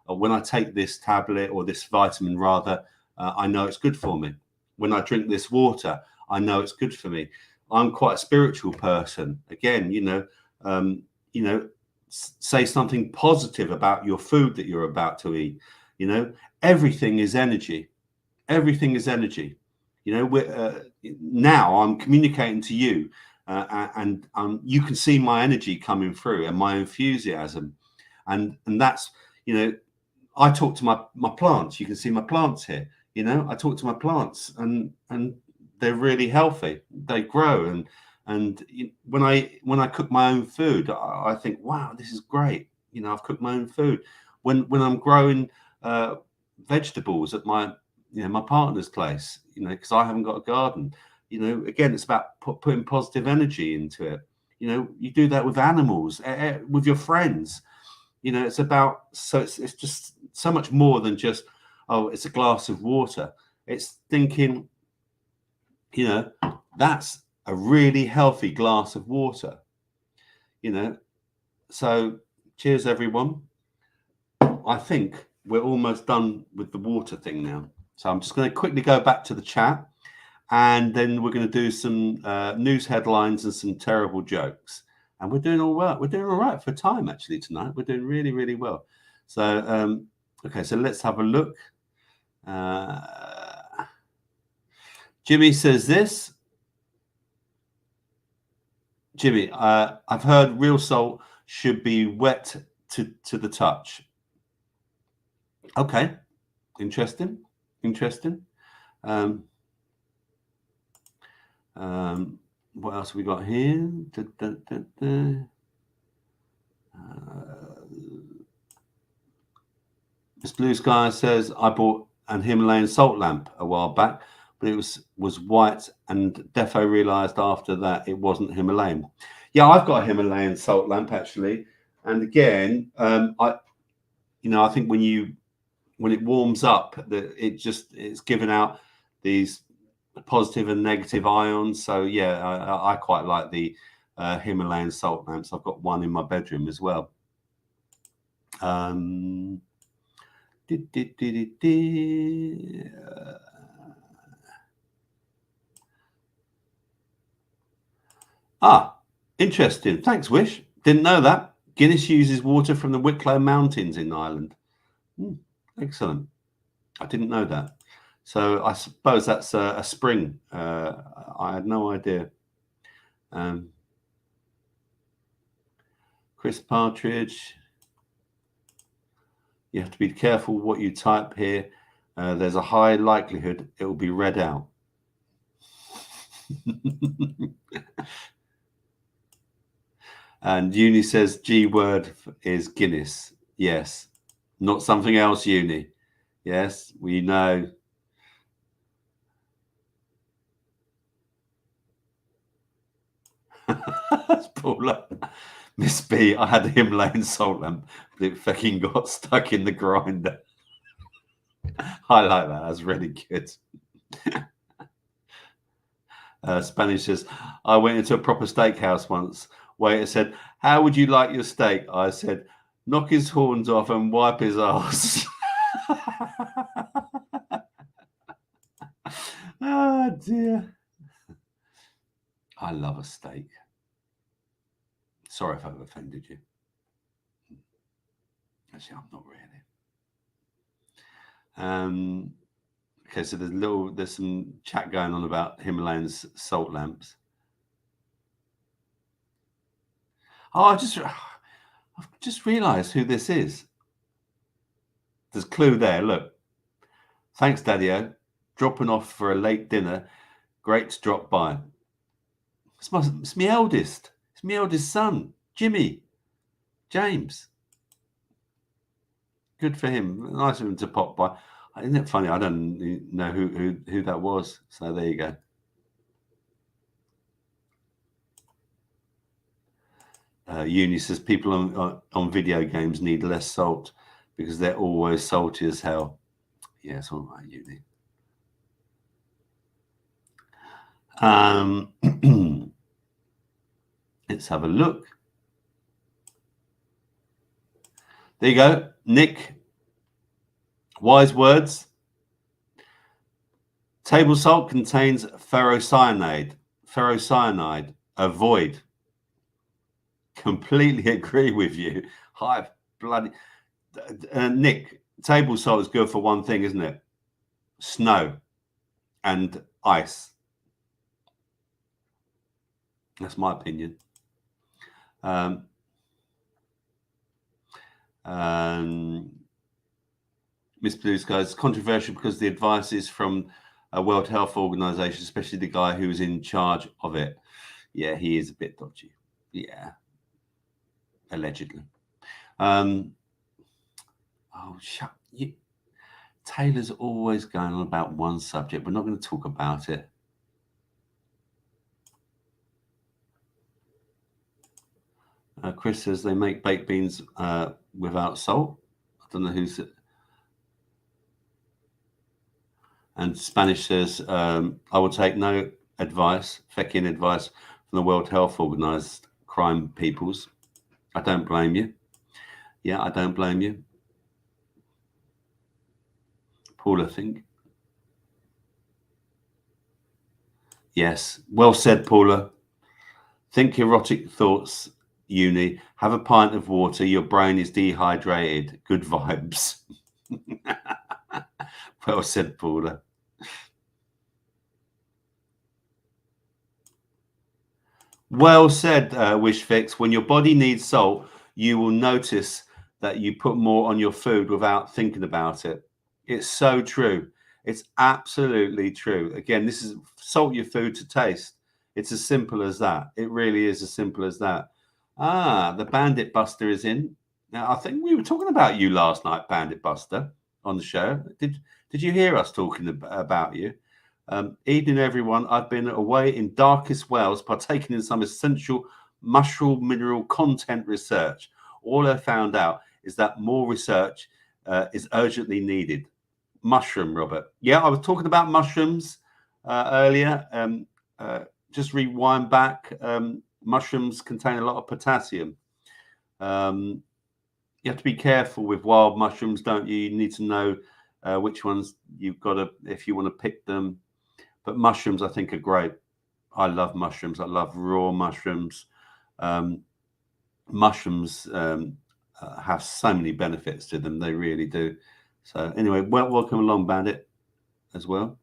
when I take this tablet or this vitamin rather, I know it's good for me. When I drink this water, I know it's good for me. I'm quite a spiritual person. Again, you know, say something positive about your food that you're about to eat. You know, everything is energy. Everything is energy. You know, now I'm communicating to you, and you can see my energy coming through and my enthusiasm, and that's, you know, I talk to my plants. You can see my plants here. You know, I talk to my plants, and they're really healthy. They grow, and when I cook my own food, I think, wow, this is great. You know, I've cooked my own food. When I'm growing vegetables at my partner's place, you know, because I haven't got a garden. You know, again, it's about putting positive energy into it. You know, you do that with animals, with your friends. You know, it's about, so it's just so much more than just, oh, it's a glass of water. It's thinking, you know, that's a really healthy glass of water, you know. So cheers, everyone. I think we're almost done with the water thing now. So I'm just going to quickly go back to the chat, and then we're going to do some news headlines and some terrible jokes. And we're doing all right. We're doing all right for time, actually, tonight. We're doing really, really well. So, okay, so let's have a look. Jimmy says this. Jimmy, I've heard real salt should be wet to the touch. Okay, interesting. What else have we got here? This Blue Sky says, I bought an Himalayan salt lamp a while back, but it was white, and defo realized after that it wasn't Himalayan. Yeah, I've got a Himalayan salt lamp actually, and again, I think when it warms up, that it's giving out these positive and negative ions. So yeah, I quite like the Himalayan salt lamps. I've got one in my bedroom as well. Interesting. Thanks, Wish. Didn't know that. Guinness uses water from the Wicklow Mountains in Ireland. Excellent. I didn't know that. So I suppose that's a spring. I had no idea. Chris Partridge. You have to be careful what you type here. There's a high likelihood it will be read out. And Uni says G word is Guinness. Yes. Not something else, Uni. Yes, we know. That's Paula. Miss B, I had a Himalayan salt lamp, but it fucking got stuck in the grinder. I like that. That's really good. Spanish says, I went into a proper steakhouse once. Waiter said, how would you like your steak? I said, knock his horns off and wipe his ass. Oh dear. I love a steak. Sorry if I've offended you. Actually, I'm not really. Okay, so there's some chat going on about Himalayan salt lamps. Oh, I've just realised who this is. There's a clue there. Look. Thanks, Daddy-O. Dropping off for a late dinner. Great to drop by. It's my eldest. It's my eldest son, Jimmy. James. Good for him. Nice of him to pop by. Isn't it funny? I don't know who that was. So there you go. Uni says people on video games need less salt because they're always salty as hell. Yeah, it's all right, Uni. Let's have a look. There you go, Nick. Wise words. Table salt contains ferrocyanide. Ferrocyanide. Avoid. Completely agree with you. Hi, bloody Nick. Table salt is good for one thing, isn't it? Snow and ice. That's my opinion. Miss Blue Sky is controversial because the advice is from a World Health Organization, especially the guy who was in charge of it. Yeah, he is a bit dodgy. Yeah, allegedly. Oh, shut you. Taylor's always going on about one subject. We're not going to talk about it. Chris says they make baked beans without salt. I don't know who's it. And Spanish says, I will take no advice, fecking advice from the World Health Organized crime peoples. I don't blame you. Yeah, I don't blame you. Paula, think. Yes, well said, Paula. Think erotic thoughts, Uni. Have a pint of water. Your brain is dehydrated. Good vibes. Well said, Paula. Well said, Wish Fix. When your body needs salt, you will notice that you put more on your food without thinking about it. It's so true. It's absolutely true. Again, this is salt your food to taste. It's as simple as that. It really is as simple as that. Ah, the Bandit Buster is in. Now, I think we were talking about you last night, Bandit Buster, on the show. Did you hear us talking about you? Evening, everyone. I've been away in darkest Wales, partaking in some essential mushroom mineral content research. All I found out is that more research is urgently needed. Mushroom, Robert. Yeah, I was talking about mushrooms earlier. Just rewind back. Mushrooms contain a lot of potassium. You have to be careful with wild mushrooms, don't you? You need to know which ones you've got to, if you want to pick them. But mushrooms, I think, are great. I love mushrooms. I love raw mushrooms. Mushrooms have so many benefits to them. They really do. So anyway, welcome along, Bandit, as well.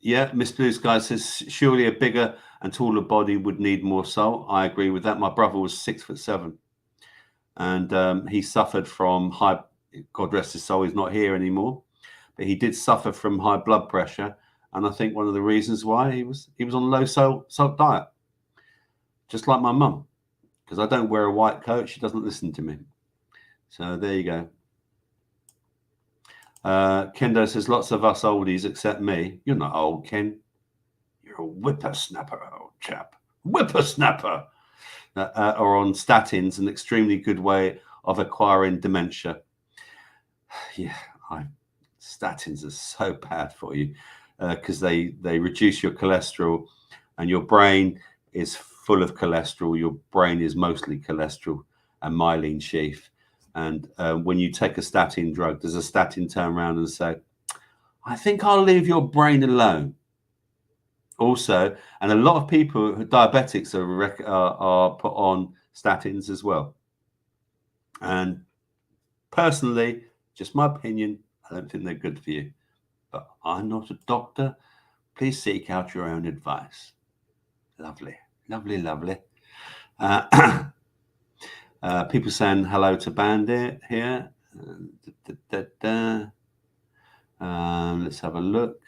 Yeah, Miss Blue Sky says, surely a bigger and taller body would need more salt. I agree with that. My brother was 6'7". and he suffered from high. God rest his soul, he's not here anymore, but he did suffer from high blood pressure, and I think one of the reasons why he was on a low salt diet, just like my mum, because I don't wear a white coat, she doesn't listen to me. So there you go. Kendo says lots of us oldies except me. You're not old, Ken. You're a whippersnapper, old chap. Whippersnapper. Are on statins, an extremely good way of acquiring dementia. Yeah, statins are so bad for you because they reduce your cholesterol, and your brain is full of cholesterol. Your brain is mostly cholesterol and myelin sheath. And when you take a statin drug, does a statin turn around and say, I think I'll leave your brain alone? Also, and a lot of people, diabetics, are put on statins as well. And personally, just my opinion, I don't think they're good for you. But I'm not a doctor. Please seek out your own advice. Lovely, lovely, lovely. People saying hello to Bandit here. Let's have a look.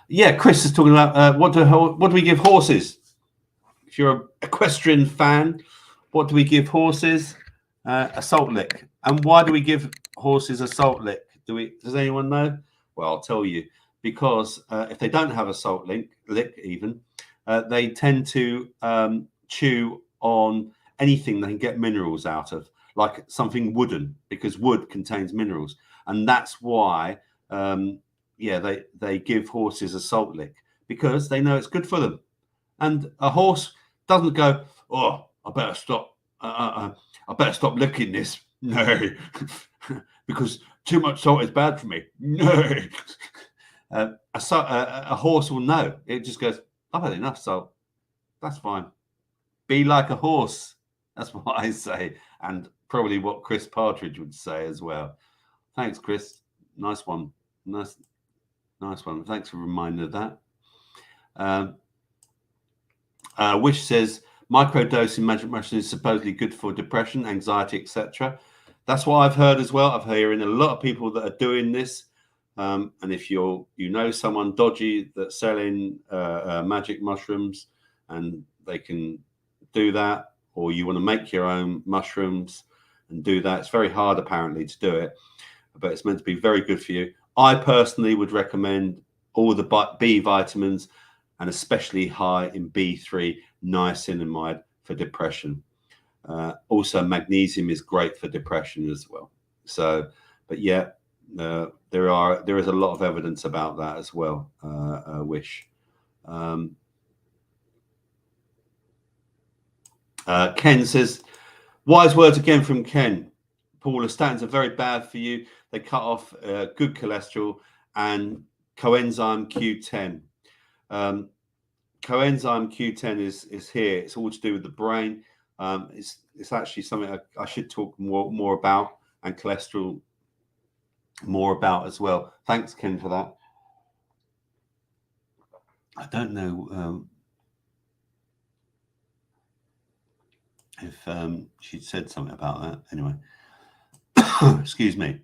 Yeah, Chris is talking about what do we give horses? If you're an equestrian fan, what do we give horses? A salt lick. And why do we give horses a salt lick? Does anyone know? Well, I'll tell you. Because if they don't have a salt lick even, they tend to chew on anything they can get minerals out of, like something wooden, because wood contains minerals. And that's why, they give horses a salt lick, because they know it's good for them. And a horse doesn't go, oh, I better stop. I better stop licking this. No, because too much salt is bad for me. No. A horse will know. It just goes, I've had enough salt. That's fine. Be like a horse. That's what I say. And probably what Chris Partridge would say as well. Thanks, Chris. Nice one. Nice one. Thanks for reminding of that. Wish says microdosing magic mushroom is supposedly good for depression, anxiety, etc. That's what I've heard as well. I've heard a lot of people that are doing this. And if you know someone dodgy that's selling magic mushrooms, and they can do that, or you want to make your own mushrooms and do that, it's very hard apparently to do it, but it's meant to be very good for you. I personally would recommend all the B vitamins, and especially high in B3, niacinamide for depression. Also, magnesium is great for depression as well. So, but yeah, there is a lot of evidence about that as well. Wish. Ken says, wise words again from Ken. Paula, statins are very bad for you. They cut off good cholesterol and coenzyme Q10. Coenzyme Q10 is here. It's all to do with the brain. It's actually something I should talk more about, and cholesterol more about as well. Thanks, Ken, for that. I don't know if she'd said something about that. Anyway, excuse me.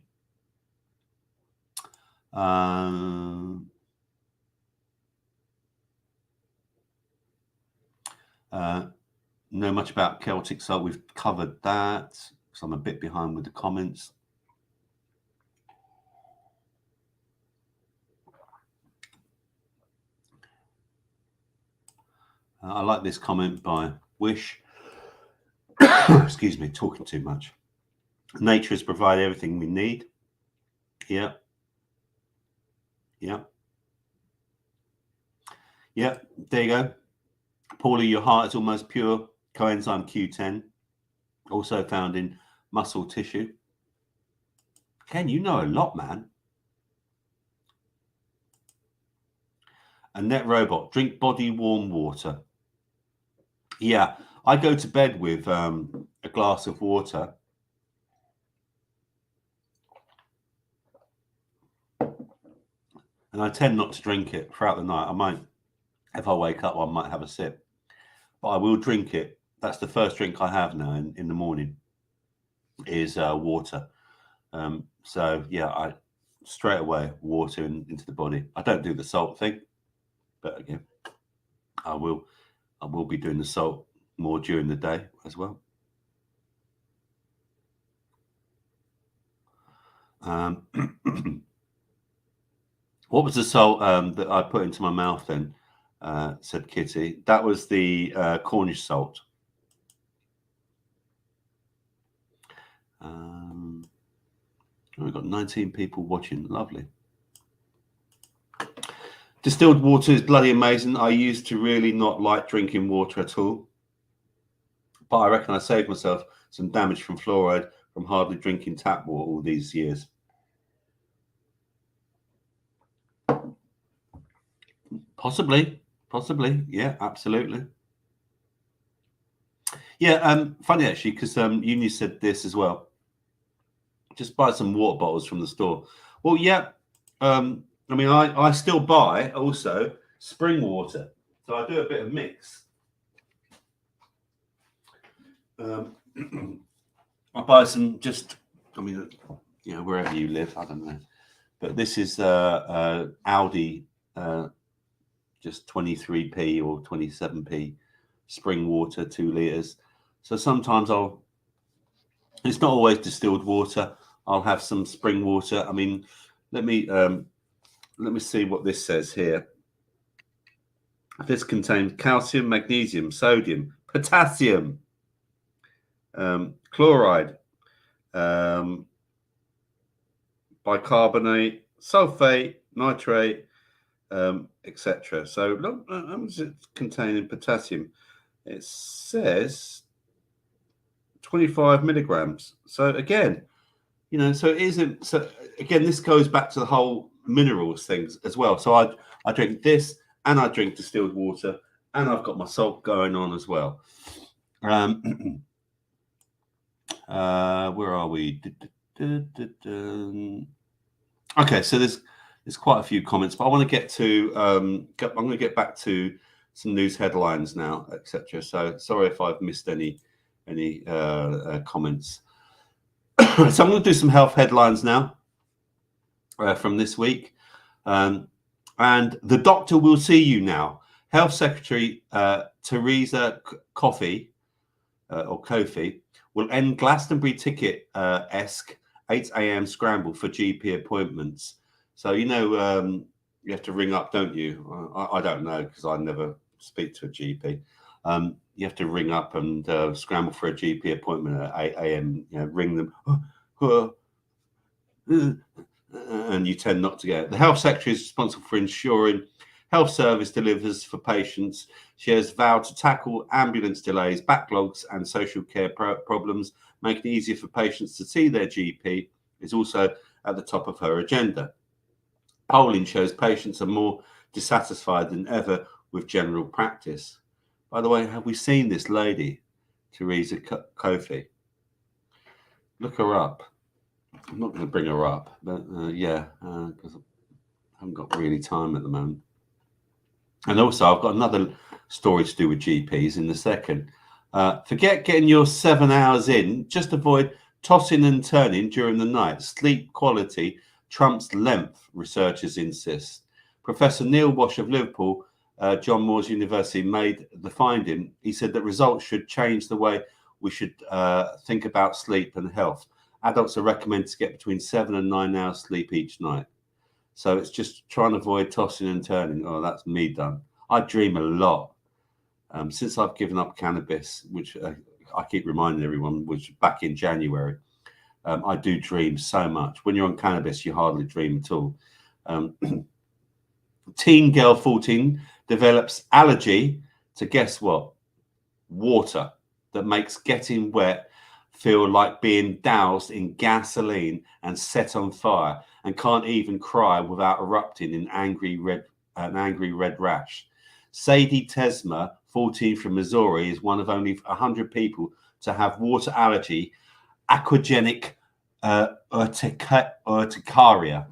Know much about Celtic salt. We've covered that, so I'm a bit behind with the comments. I like this comment by Wish. Excuse me, talking too much. Nature has provided everything we need. Yeah. There you go. Paula, your heart is almost pure. Coenzyme Q10, also found in muscle tissue. Ken, you know a lot, man. A net robot, drink body warm water. Yeah, I go to bed with a glass of water. And I tend not to drink it throughout the night. I might, if I wake up, I might have a sip. But I will drink it. That's the first drink I have now in the morning. is water. So yeah, I straight away water into the body. I don't do the salt thing, but again, I will be doing the salt more during the day as well. What was the salt that I put into my mouth then? Said Kitty. That was the Cornish salt. We've got 19 people watching. Lovely. Distilled water is bloody amazing. I used to really not like drinking water at all, but I reckon I saved myself some damage from fluoride from hardly drinking tap water all these years. Possibly, yeah, absolutely. Yeah, funny actually, because Uni said this as well. Just buy some water bottles from the store. Well, yeah. I mean, I still buy also spring water, so I do a bit of mix. I buy some just, I mean, you know, wherever you live, I don't know, but this is Aldi, just 23p or 27p spring water, 2 litres. So sometimes it's not always distilled water. I'll have some spring water. I mean, let me see what this says here. This contains calcium, magnesium, sodium, potassium, chloride, bicarbonate, sulfate, nitrate, etc. So look, how much is it containing potassium? It says 25 milligrams. So again, you know, so it isn't. So again, this goes back to the whole minerals things as well. So I drink this, and I drink distilled water, and I've got my salt going on as well. Where are we? Okay, so there's quite a few comments, but I want to get to. I'm going to get back to some news headlines now, etc. So sorry if I've missed any comments. So I'm going to do some health headlines now from this week. And the doctor will see you now. Health Secretary Theresa Coffey will end Glastonbury ticket-esque 8 a.m. scramble for GP appointments. So, you know, you have to ring up, don't you? I don't know, because I never speak to a GP. You have to ring up and scramble for a GP appointment at 8 a.m. You know, ring them, and you tend not to get it. The Health Secretary is responsible for ensuring health service delivers for patients. She has vowed to tackle ambulance delays, backlogs, and social care problems. Making it easier for patients to see their GP is also at the top of her agenda. Polling shows patients are more dissatisfied than ever with general practice. By the way, have we seen this lady, Theresa Coffey? Look her up. I'm not going to bring her up, but yeah, because I haven't got really time at the moment. And also, I've got another story to do with GPs in a second. Forget getting your 7 hours in. Just avoid tossing and turning during the night. Sleep quality trumps length, researchers insist. Professor Neil Wash of Liverpool, John Moores University, made the finding. He said that results should change the way we should think about sleep and health. Adults are recommended to get between 7 and 9 hours sleep each night. So it's just trying to avoid tossing and turning. Oh, that's me done. I dream a lot. Since I've given up cannabis, which I keep reminding everyone, which back in January, I do dream so much. When you're on cannabis, you hardly dream at all. Teen girl 14 develops allergy to, guess what? Water, that makes getting wet feel like being doused in gasoline and set on fire, and can't even cry without erupting in an angry red rash. Sadie Tesma, 14 from Missouri, is one of only 100 people to have water allergy, aquagenic urticaria.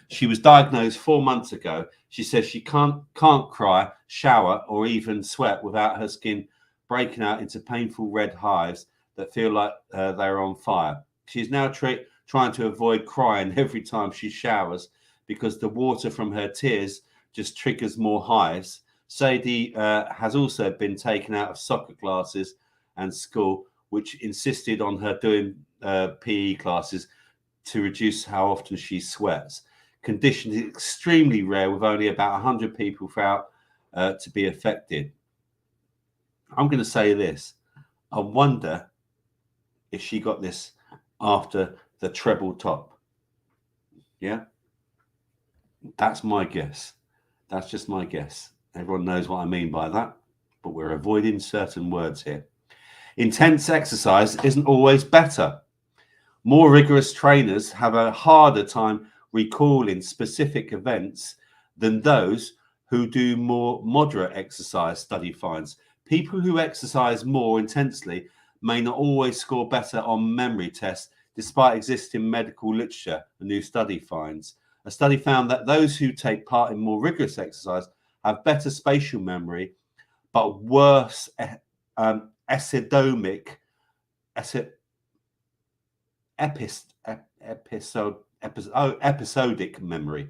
She was diagnosed 4 months ago. She says she can't cry, shower, or even sweat without her skin breaking out into painful red hives that feel like they're on fire. She's now trying to avoid crying every time she showers because the water from her tears just triggers more hives. Sadie has also been taken out of soccer classes and school, which insisted on her doing PE classes to reduce how often she sweats. Condition is extremely rare, with only about 100 people throughout to be affected. I'm going to say this. I wonder if she got this after the treble top. Yeah, that's my guess. That's just my guess. Everyone knows what I mean by that, but we're avoiding certain words here. Intense exercise isn't always better. More rigorous trainers have a harder time recalling specific events than those who do more moderate exercise, study finds. People who exercise more intensely may not always score better on memory tests, despite existing medical literature, a new study finds. A study found that those who take part in more rigorous exercise have better spatial memory, but worse episodic memory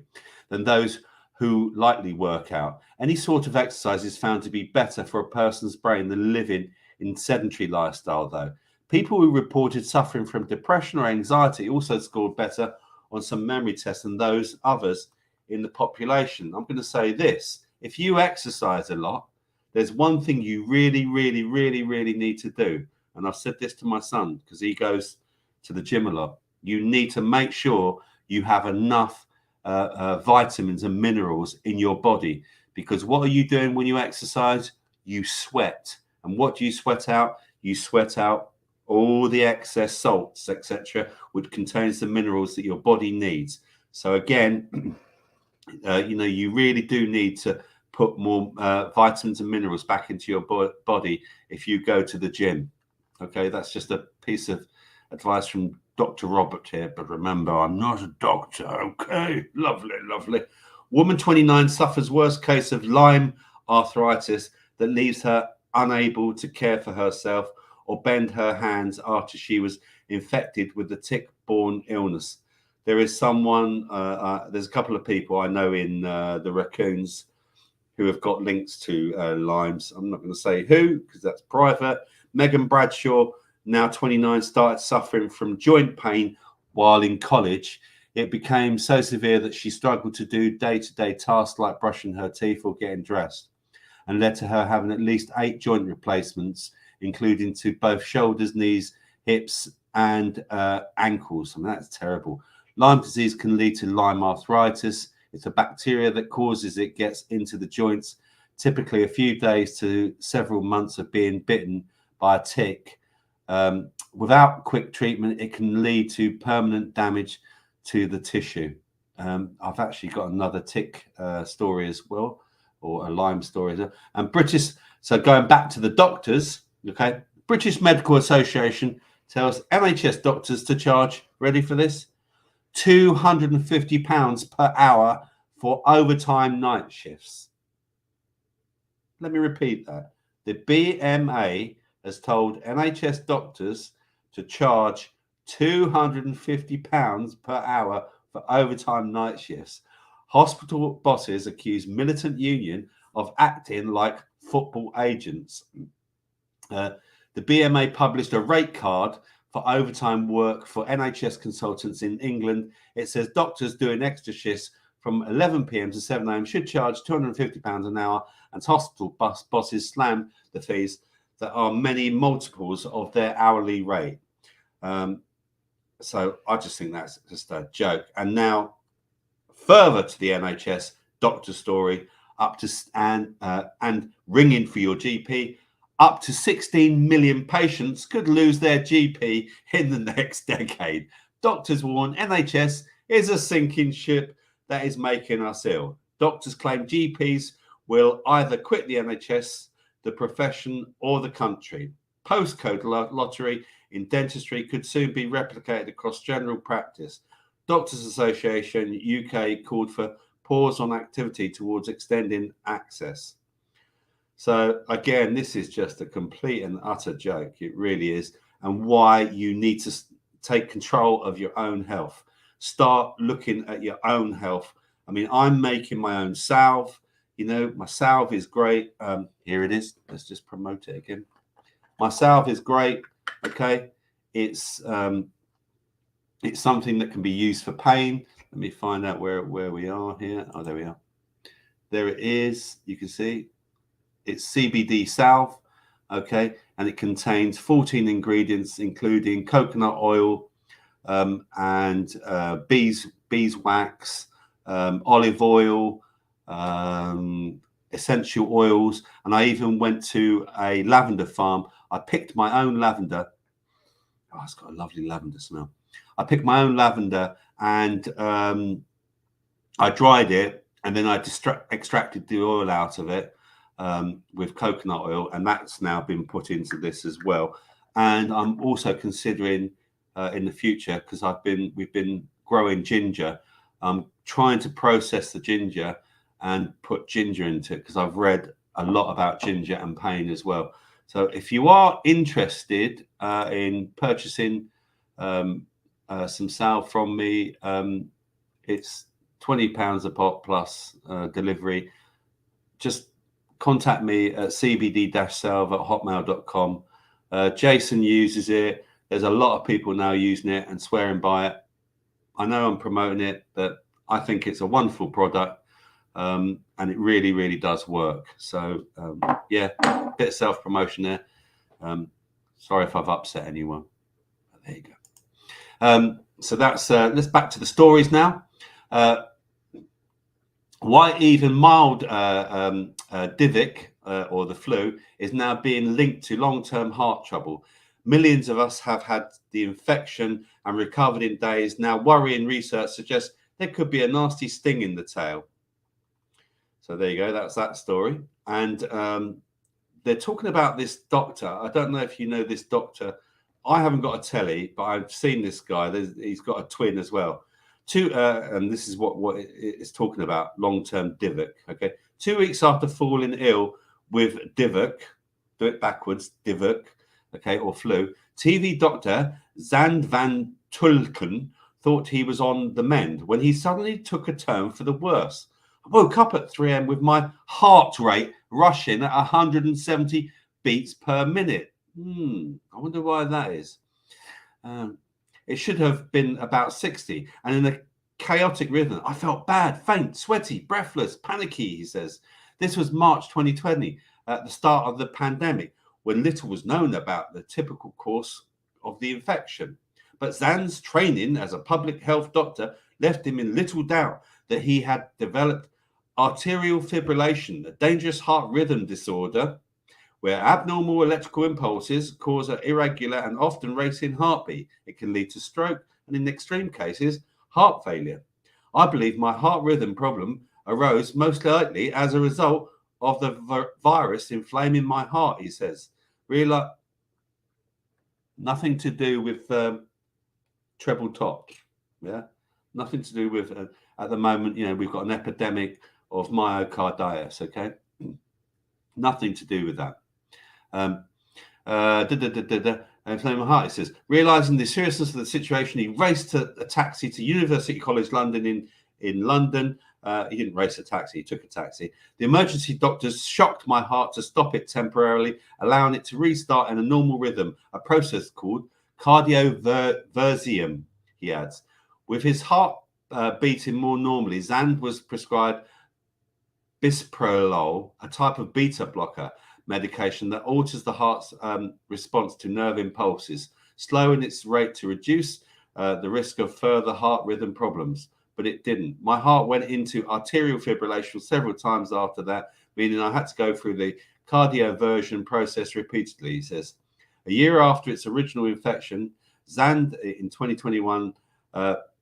than those who lightly work out. Any sort of exercise is found to be better for a person's brain than living in sedentary lifestyle, though. People who reported suffering from depression or anxiety also scored better on some memory tests than those others in the population. I'm going to say this. If you exercise a lot, there's one thing you really need to do. And I've said this to my son because he goes to the gym a lot. You need to make sure you have enough vitamins and minerals in your body, because what are you doing when you exercise? You sweat. And what do you sweat out? You sweat out all the excess salts, etc., which contains the minerals that your body needs. So again, you really do need to put more vitamins and minerals back into your body if you go to the gym. Okay, that's just a piece of advice from Dr. Robert here, but remember, I'm not a doctor. Okay, lovely. Woman 29 suffers worst case of Lyme arthritis that leaves her unable to care for herself or bend her hands after she was infected with the tick-borne illness. There's a couple of people I know in the Racoons who have got links to Lyme's. I'm not going to say who because that's private. Megan Bradshaw, now 29, started suffering from joint pain while in college. It became so severe that she struggled to do day-to-day tasks like brushing her teeth or getting dressed, and led to her having at least 8 joint replacements, including to both shoulders, knees, hips, and ankles. I mean, that's terrible. Lyme disease can lead to Lyme arthritis. It's a bacteria that causes it gets into the joints, typically a few days to several months of being bitten by a tick. Without quick treatment, it can lead to permanent damage to the tissue. I've actually got another tick story as well, or a Lyme story. And so going back to the doctors, okay, British Medical Association tells NHS doctors to charge, ready for this, £250 per hour for overtime night shifts. Let me repeat that. The BMA has told NHS doctors to charge £250 per hour for overtime night shifts. Hospital bosses accuse militant union of acting like football agents. The BMA published a rate card for overtime work for NHS consultants in England. It says doctors doing extra shifts from 11 p.m. to 7 a.m. should charge £250 an hour, and hospital bosses slam the fees that are many multiples of their hourly rate. So I just think that's just a joke. And now, further to the NHS doctor story, and ringing for your GP. Up to 16 million patients could lose their GP in the next decade. Doctors warn NHS is a sinking ship that is making us ill. Doctors claim GPs will either quit the NHS, the profession, or the country. Postcode lottery in dentistry could soon be replicated across general practice. Doctors Association UK called for pause on activity towards extending access. So again, this is just a complete and utter joke. It really is. And why you need take control of your own health. Start looking at your own health. I mean, I'm making my own salve. You know, my salve is great. Here it is. Let's just promote it again. My salve is great. Okay, it's something that can be used for pain. Let me find out where we are here. Oh, there we are. There it is. You can see it's CBD salve. Okay, and it contains 14 ingredients, including coconut oil and beeswax, olive oil, essential oils, and I even went to a lavender farm. I picked my own lavender. Oh, it's got a lovely lavender smell. I picked my own lavender and I dried it, and then I extracted the oil out of it with coconut oil, and that's now been put into this as well. And I'm also considering in the future, because we've been growing ginger. I'm trying to process the ginger and put ginger into it, because I've read a lot about ginger and pain as well. So if you are interested in purchasing some salve from me, it's £20 a pot plus delivery. Just contact me at cbd-salve@hotmail.com. Jason uses it. There's a lot of people now using it and swearing by it. I know I'm promoting it, but I think it's a wonderful product, and it really, really does work. So, yeah, a bit of self-promotion there. Sorry if I've upset anyone. But there you go. So that's let's back to the stories now. Why even mild DIVIC or the flu is now being linked to long-term heart trouble. Millions of us have had the infection and recovered in days. Now, worrying research suggests there could be a nasty sting in the tail. So there you go. That's that story. And they're talking about this doctor. I don't know if you know this doctor. I haven't got a telly, but I've seen this guy. He's got a twin as well. And this is what it's talking about, long-term DIVIC. Okay, 2 weeks after falling ill with DIVIC, do it backwards, DIVIC, okay, or flu, TV doctor Zand van Tulken thought he was on the mend when he suddenly took a turn for the worse. I woke up at 3 a.m. with my heart rate rushing at 170 beats per minute. I wonder why that is. It should have been about 60. And in a chaotic rhythm, I felt bad, faint, sweaty, breathless, panicky, he says. This was March 2020, at the start of the pandemic, when little was known about the typical course of the infection. But Zan's training as a public health doctor left him in little doubt that he had developed arterial fibrillation, a dangerous heart rhythm disorder where abnormal electrical impulses cause an irregular and often racing heartbeat. It can lead to stroke and, in extreme cases, heart failure. I believe my heart rhythm problem arose most likely as a result of the virus inflaming my heart, he says. Really, nothing to do with treble top. Yeah, nothing to do with, at the moment, we've got an epidemic of myocarditis, okay? Nothing to do with that. Inflaming my heart, it says. Realising the seriousness of the situation, he raced a taxi to University College London in London. He didn't race a taxi, he took a taxi. The emergency doctors shocked my heart to stop it temporarily, allowing it to restart in a normal rhythm, a process called cardioversion, he adds. With his heart beating more normally, Zand was prescribed bisoprolol, a type of beta blocker medication that alters the heart's response to nerve impulses, slowing its rate to reduce the risk of further heart rhythm problems. But it didn't. My heart went into arterial fibrillation several times after that, meaning I had to go through the cardioversion process repeatedly, he says. A year after its original infection, Zand, in 2021,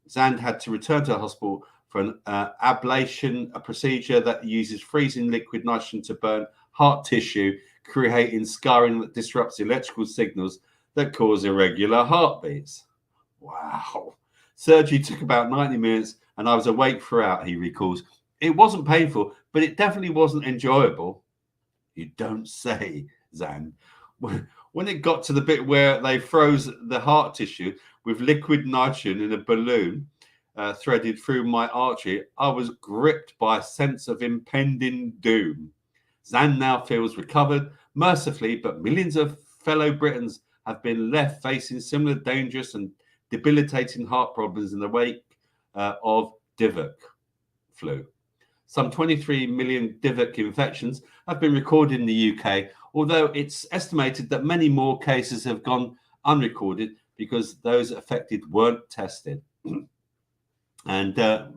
Zand had to return to the hospital for an ablation, a procedure that uses freezing liquid nitrogen to burn heart tissue, creating scarring that disrupts electrical signals that cause irregular heartbeats. Wow. Surgery took about 90 minutes and I was awake throughout, he recalls. It wasn't painful, but it definitely wasn't enjoyable. You don't say, Zan. When it got to the bit where they froze the heart tissue, with liquid nitrogen in a balloon threaded through my artery, I was gripped by a sense of impending doom. Zan now feels recovered, mercifully, but millions of fellow Britons have been left facing similar dangerous and debilitating heart problems in the wake of Divok flu. Some 23 million Divok infections have been recorded in the UK, although it's estimated that many more cases have gone unrecorded because those affected weren't tested. And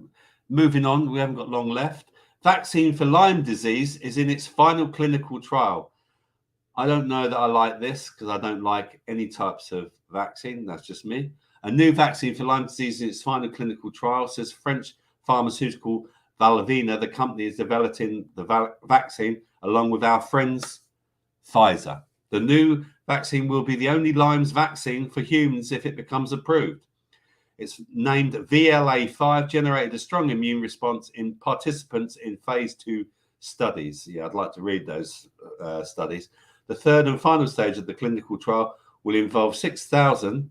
moving on, we haven't got long left. Vaccine for Lyme disease is in its final clinical trial. I don't know that I like this because I don't like any types of vaccine. That's just me. A new vaccine for Lyme disease in its final clinical trial, says French pharmaceutical Valvina. The company is developing the vaccine along with our friends Pfizer. The new vaccine will be the only Lyme's vaccine for humans if it becomes approved. It's named VLA5, generated a strong immune response in participants in phase 2 studies. Yeah, I'd like to read those studies. The third and final stage of the clinical trial will involve 6,000,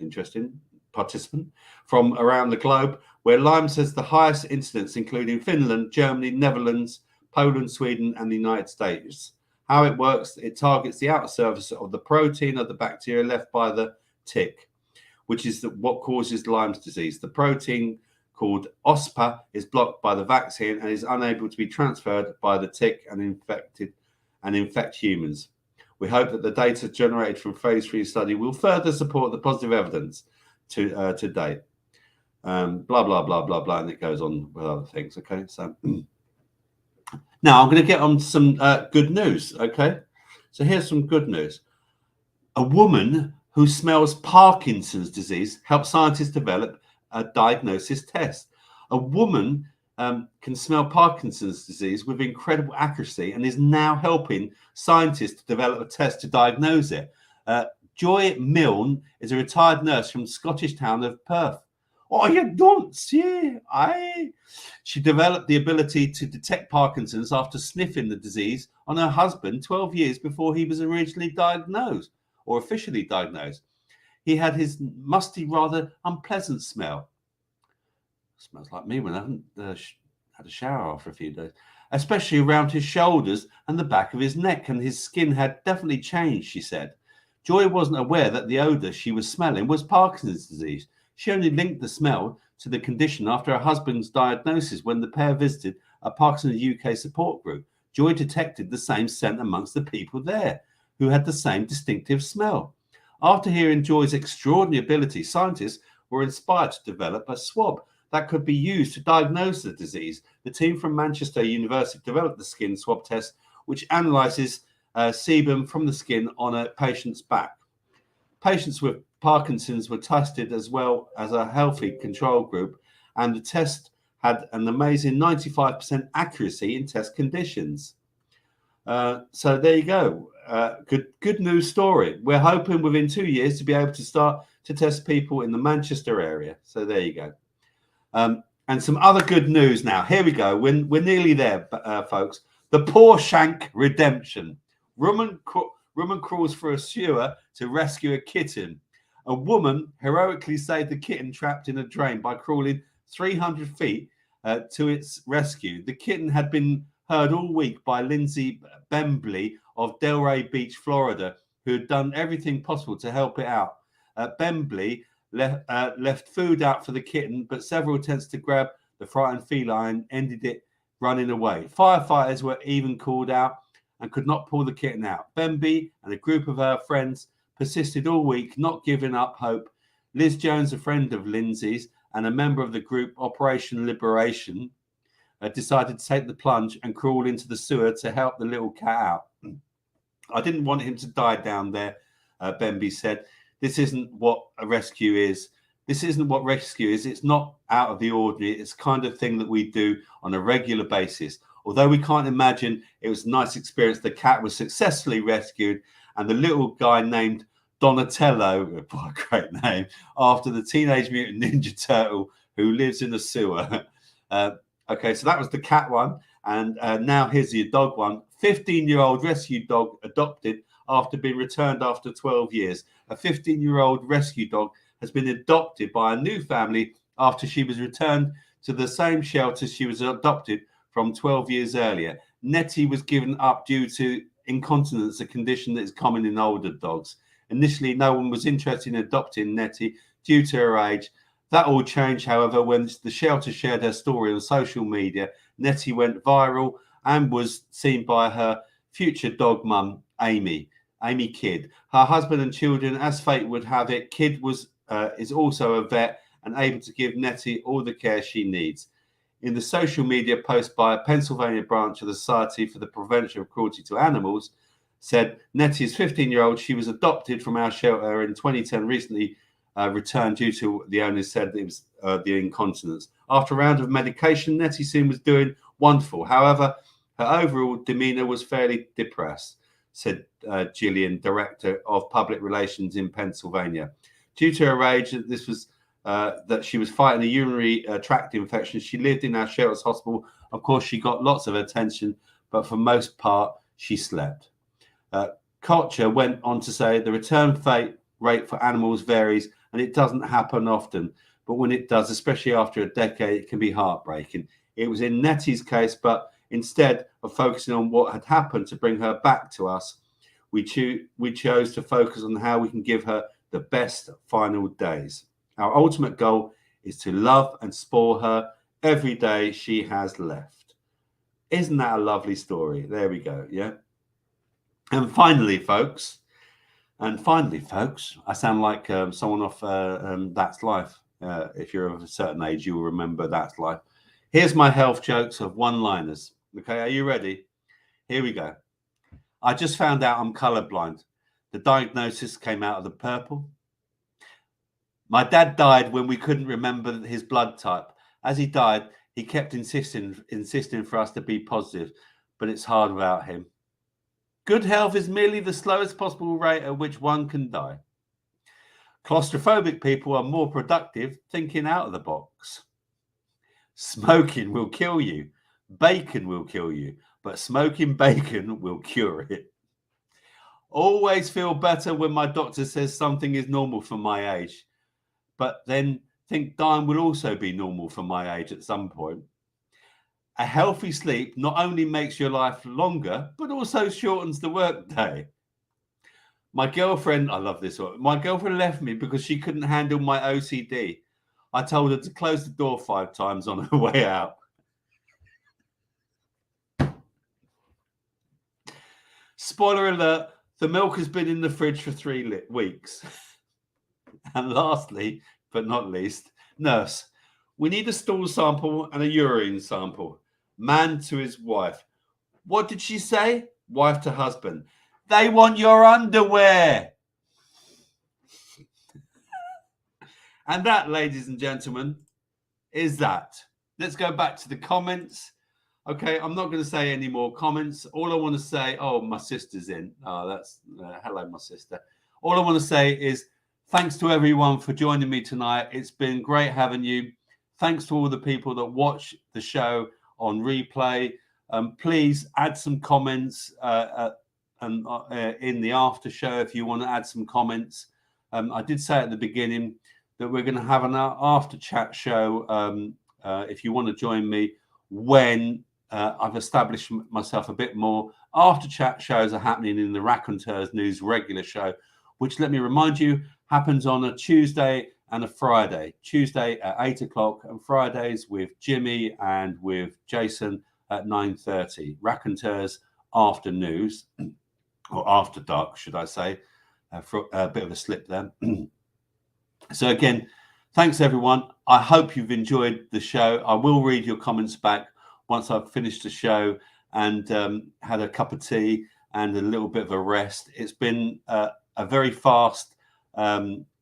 interesting, participants from around the globe, where Lyme has the highest incidence, including Finland, Germany, Netherlands, Poland, Sweden, and the United States. How it works, it targets the outer surface of the protein of the bacteria left by the tick, which is what causes Lyme's disease. The protein called OSPA is blocked by the vaccine and is unable to be transferred by the tick and infect humans. We hope that the data generated from phase 3 study will further support the positive evidence to date. Blah, blah, blah, blah, blah, and it goes on with other things, okay? So now I'm going to get on to some good news, okay? So here's some good news. A woman who smells Parkinson's disease helped scientists develop a diagnosis test. A woman can smell Parkinson's disease with incredible accuracy and is now helping scientists to develop a test to diagnose it. Joy Milne is a retired nurse from the Scottish town of Perth. Oh, you don't see. She developed the ability to detect Parkinson's after sniffing the disease on her husband 12 years before he was originally diagnosed or officially diagnosed. He had his musty, rather unpleasant smell. Smells like me when I haven't had a shower after a few days, especially around his shoulders and the back of his neck, and his skin had definitely changed, she said. Joy wasn't aware that the odour she was smelling was Parkinson's disease. She only linked the smell to the condition after her husband's diagnosis when the pair visited a Parkinson's UK support group. Joy detected the same scent amongst the people there, who had the same distinctive smell. After hearing Joy's extraordinary ability, scientists were inspired to develop a swab that could be used to diagnose the disease. The team from Manchester University developed the skin swab test, which analyzes sebum from the skin on a patient's back. Patients with Parkinson's were tested as well as a healthy control group, and the test had an amazing 95% accuracy in test conditions. So there you go. Good news story. We're hoping within 2 years to be able to start to test people in the Manchester area. So there you go. And some other good news now. Here we go. We're nearly there, folks. The Poor Shank Redemption. Woman crawls for a sewer to rescue a kitten. A woman heroically saved the kitten trapped in a drain by crawling 300 feet to its rescue. The kitten had been heard all week by Lindsay Bembley of Delray Beach, Florida, who had done everything possible to help it out. Bembley left food out for the kitten, but several attempts to grab the frightened feline ended it running away. Firefighters were even called out and could not pull the kitten out. Bembley and a group of her friends persisted all week, not giving up hope. Liz Jones, a friend of Lindsay's and a member of the group Operation Liberation, decided to take the plunge and crawl into the sewer to help the little cat out. I didn't want him to die down there, Bemby said. This isn't what a rescue is. This isn't what rescue is. It's not out of the ordinary. It's the kind of thing that we do on a regular basis. Although we can't imagine, it was a nice experience. The cat was successfully rescued, and the little guy named Donatello, what a great name, after the Teenage Mutant Ninja Turtle who lives in a sewer. Okay, so that was the cat one. And now here's the dog one. 15-year-old rescue dog adopted after being returned after 12 years. A 15-year-old rescue dog has been adopted by a new family after she was returned to the same shelter she was adopted from 12 years earlier. Nettie was given up due to incontinence, a condition that is common in older dogs. Initially, no one was interested in adopting Nettie due to her age. That all changed, however, when the shelter shared her story on social media. Nettie went viral and was seen by her future dog mum, Amy Kidd. Her husband and children, as fate would have it, Kidd is also a vet and able to give Nettie all the care she needs. In the social media post by a Pennsylvania branch of the Society for the Prevention of Cruelty to Animals, said Nettie is 15-year-old. She was adopted from our shelter in 2010, recently returned due to the owners said it was the incontinence. After a round of medication, Nettie soon was doing wonderful. However, her overall demeanor was fairly depressed, said Gillian, Director of Public Relations in Pennsylvania. Due to her age, this was that she was fighting a urinary tract infection. She lived in our shelter's hospital. Of course, she got lots of attention, but for most part, she slept. Kocher went on to say the return rate for animals varies and it doesn't happen often. But when it does, especially after a decade, it can be heartbreaking. It was in Nettie's case, but instead of focusing on what had happened to bring her back to us, we chose to focus on how we can give her the best final days. Our ultimate goal is to love and spoil her every day she has left. Isn't that a lovely story? There we go, yeah? And finally, folks, I sound like someone off That's Life. If you're of a certain age, you will remember That's Life. Here's my health jokes of one-liners. Okay, are you ready? Here we go. I just found out I'm colorblind. The diagnosis came out of the purple. My dad died when we couldn't remember his blood type. As he died, he kept insisting for us to be positive, but it's hard without him. Good health is merely the slowest possible rate at which one can die. Claustrophobic people are more productive thinking out of the box. Smoking will kill you. Bacon will kill you, but smoking bacon will cure it. Always feel better when my doctor says something is normal for my age, but then think dying will also be normal for my age at some point. A healthy sleep not only makes your life longer, but also shortens the workday. My girlfriend, I love this one. My girlfriend left me because she couldn't handle my OCD. I told her to close the door 5 times on her way out. Spoiler alert, the milk has been in the fridge for 3 weeks. And lastly, but not least, nurse, we need a stool sample and a urine sample. Man to his wife. What did she say? Wife to husband. They want your underwear. And that, ladies and gentlemen, is that. Let's go back to the comments. Okay, I'm not going to say any more comments. All I want to say, oh, my sister's in. Oh, that's hello, my sister. All I want to say is thanks to everyone for joining me tonight. It's been great having you. Thanks to all the people that watch the show on replay. Please add some comments in the after show if you want to add some comments. I did say at the beginning that we're going to have an after chat show if you want to join me when I've established myself a bit more. After chat shows are happening in the Raconteurs News regular show, which, let me remind you, happens on a Tuesday and a Friday. Tuesday at 8 o'clock and Fridays with Jimmy and with Jason at 9:30. Raconteurs After News, or After Dark, should I say. For a bit of a slip there. So again, thanks everyone. I hope you've enjoyed the show. I will read your comments back once I've finished the show and had a cup of tea and a little bit of a rest. It's been a very fast,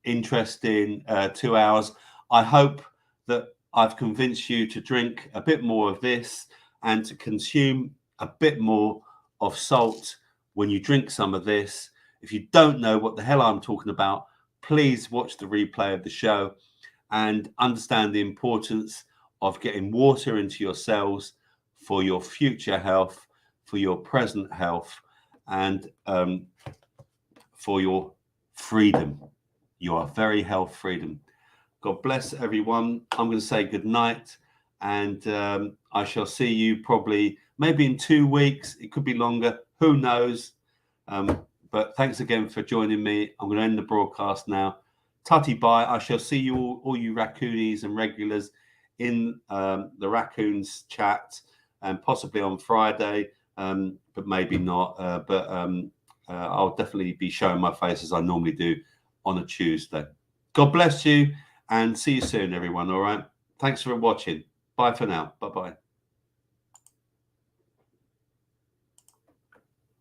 interesting 2 hours. I hope that I've convinced you to drink a bit more of this and to consume a bit more of salt when you drink some of this. If you don't know what the hell I'm talking about, please watch the replay of the show and understand the importance of getting water into your cells for your future health, for your present health, and for your freedom. You are very health freedom. God bless everyone. I'm going to say good night, and I shall see you probably maybe in 2 weeks. It could be longer. Who knows? But thanks again for joining me. I'm going to end the broadcast now. Tutty bye. I shall see you all you racoonies and regulars in the raccoons chat, and possibly on Friday, but maybe not. I'll definitely be showing my face as I normally do on a Tuesday. God bless you, and see you soon, everyone. All right. Thanks for watching. Bye for now. Bye-bye.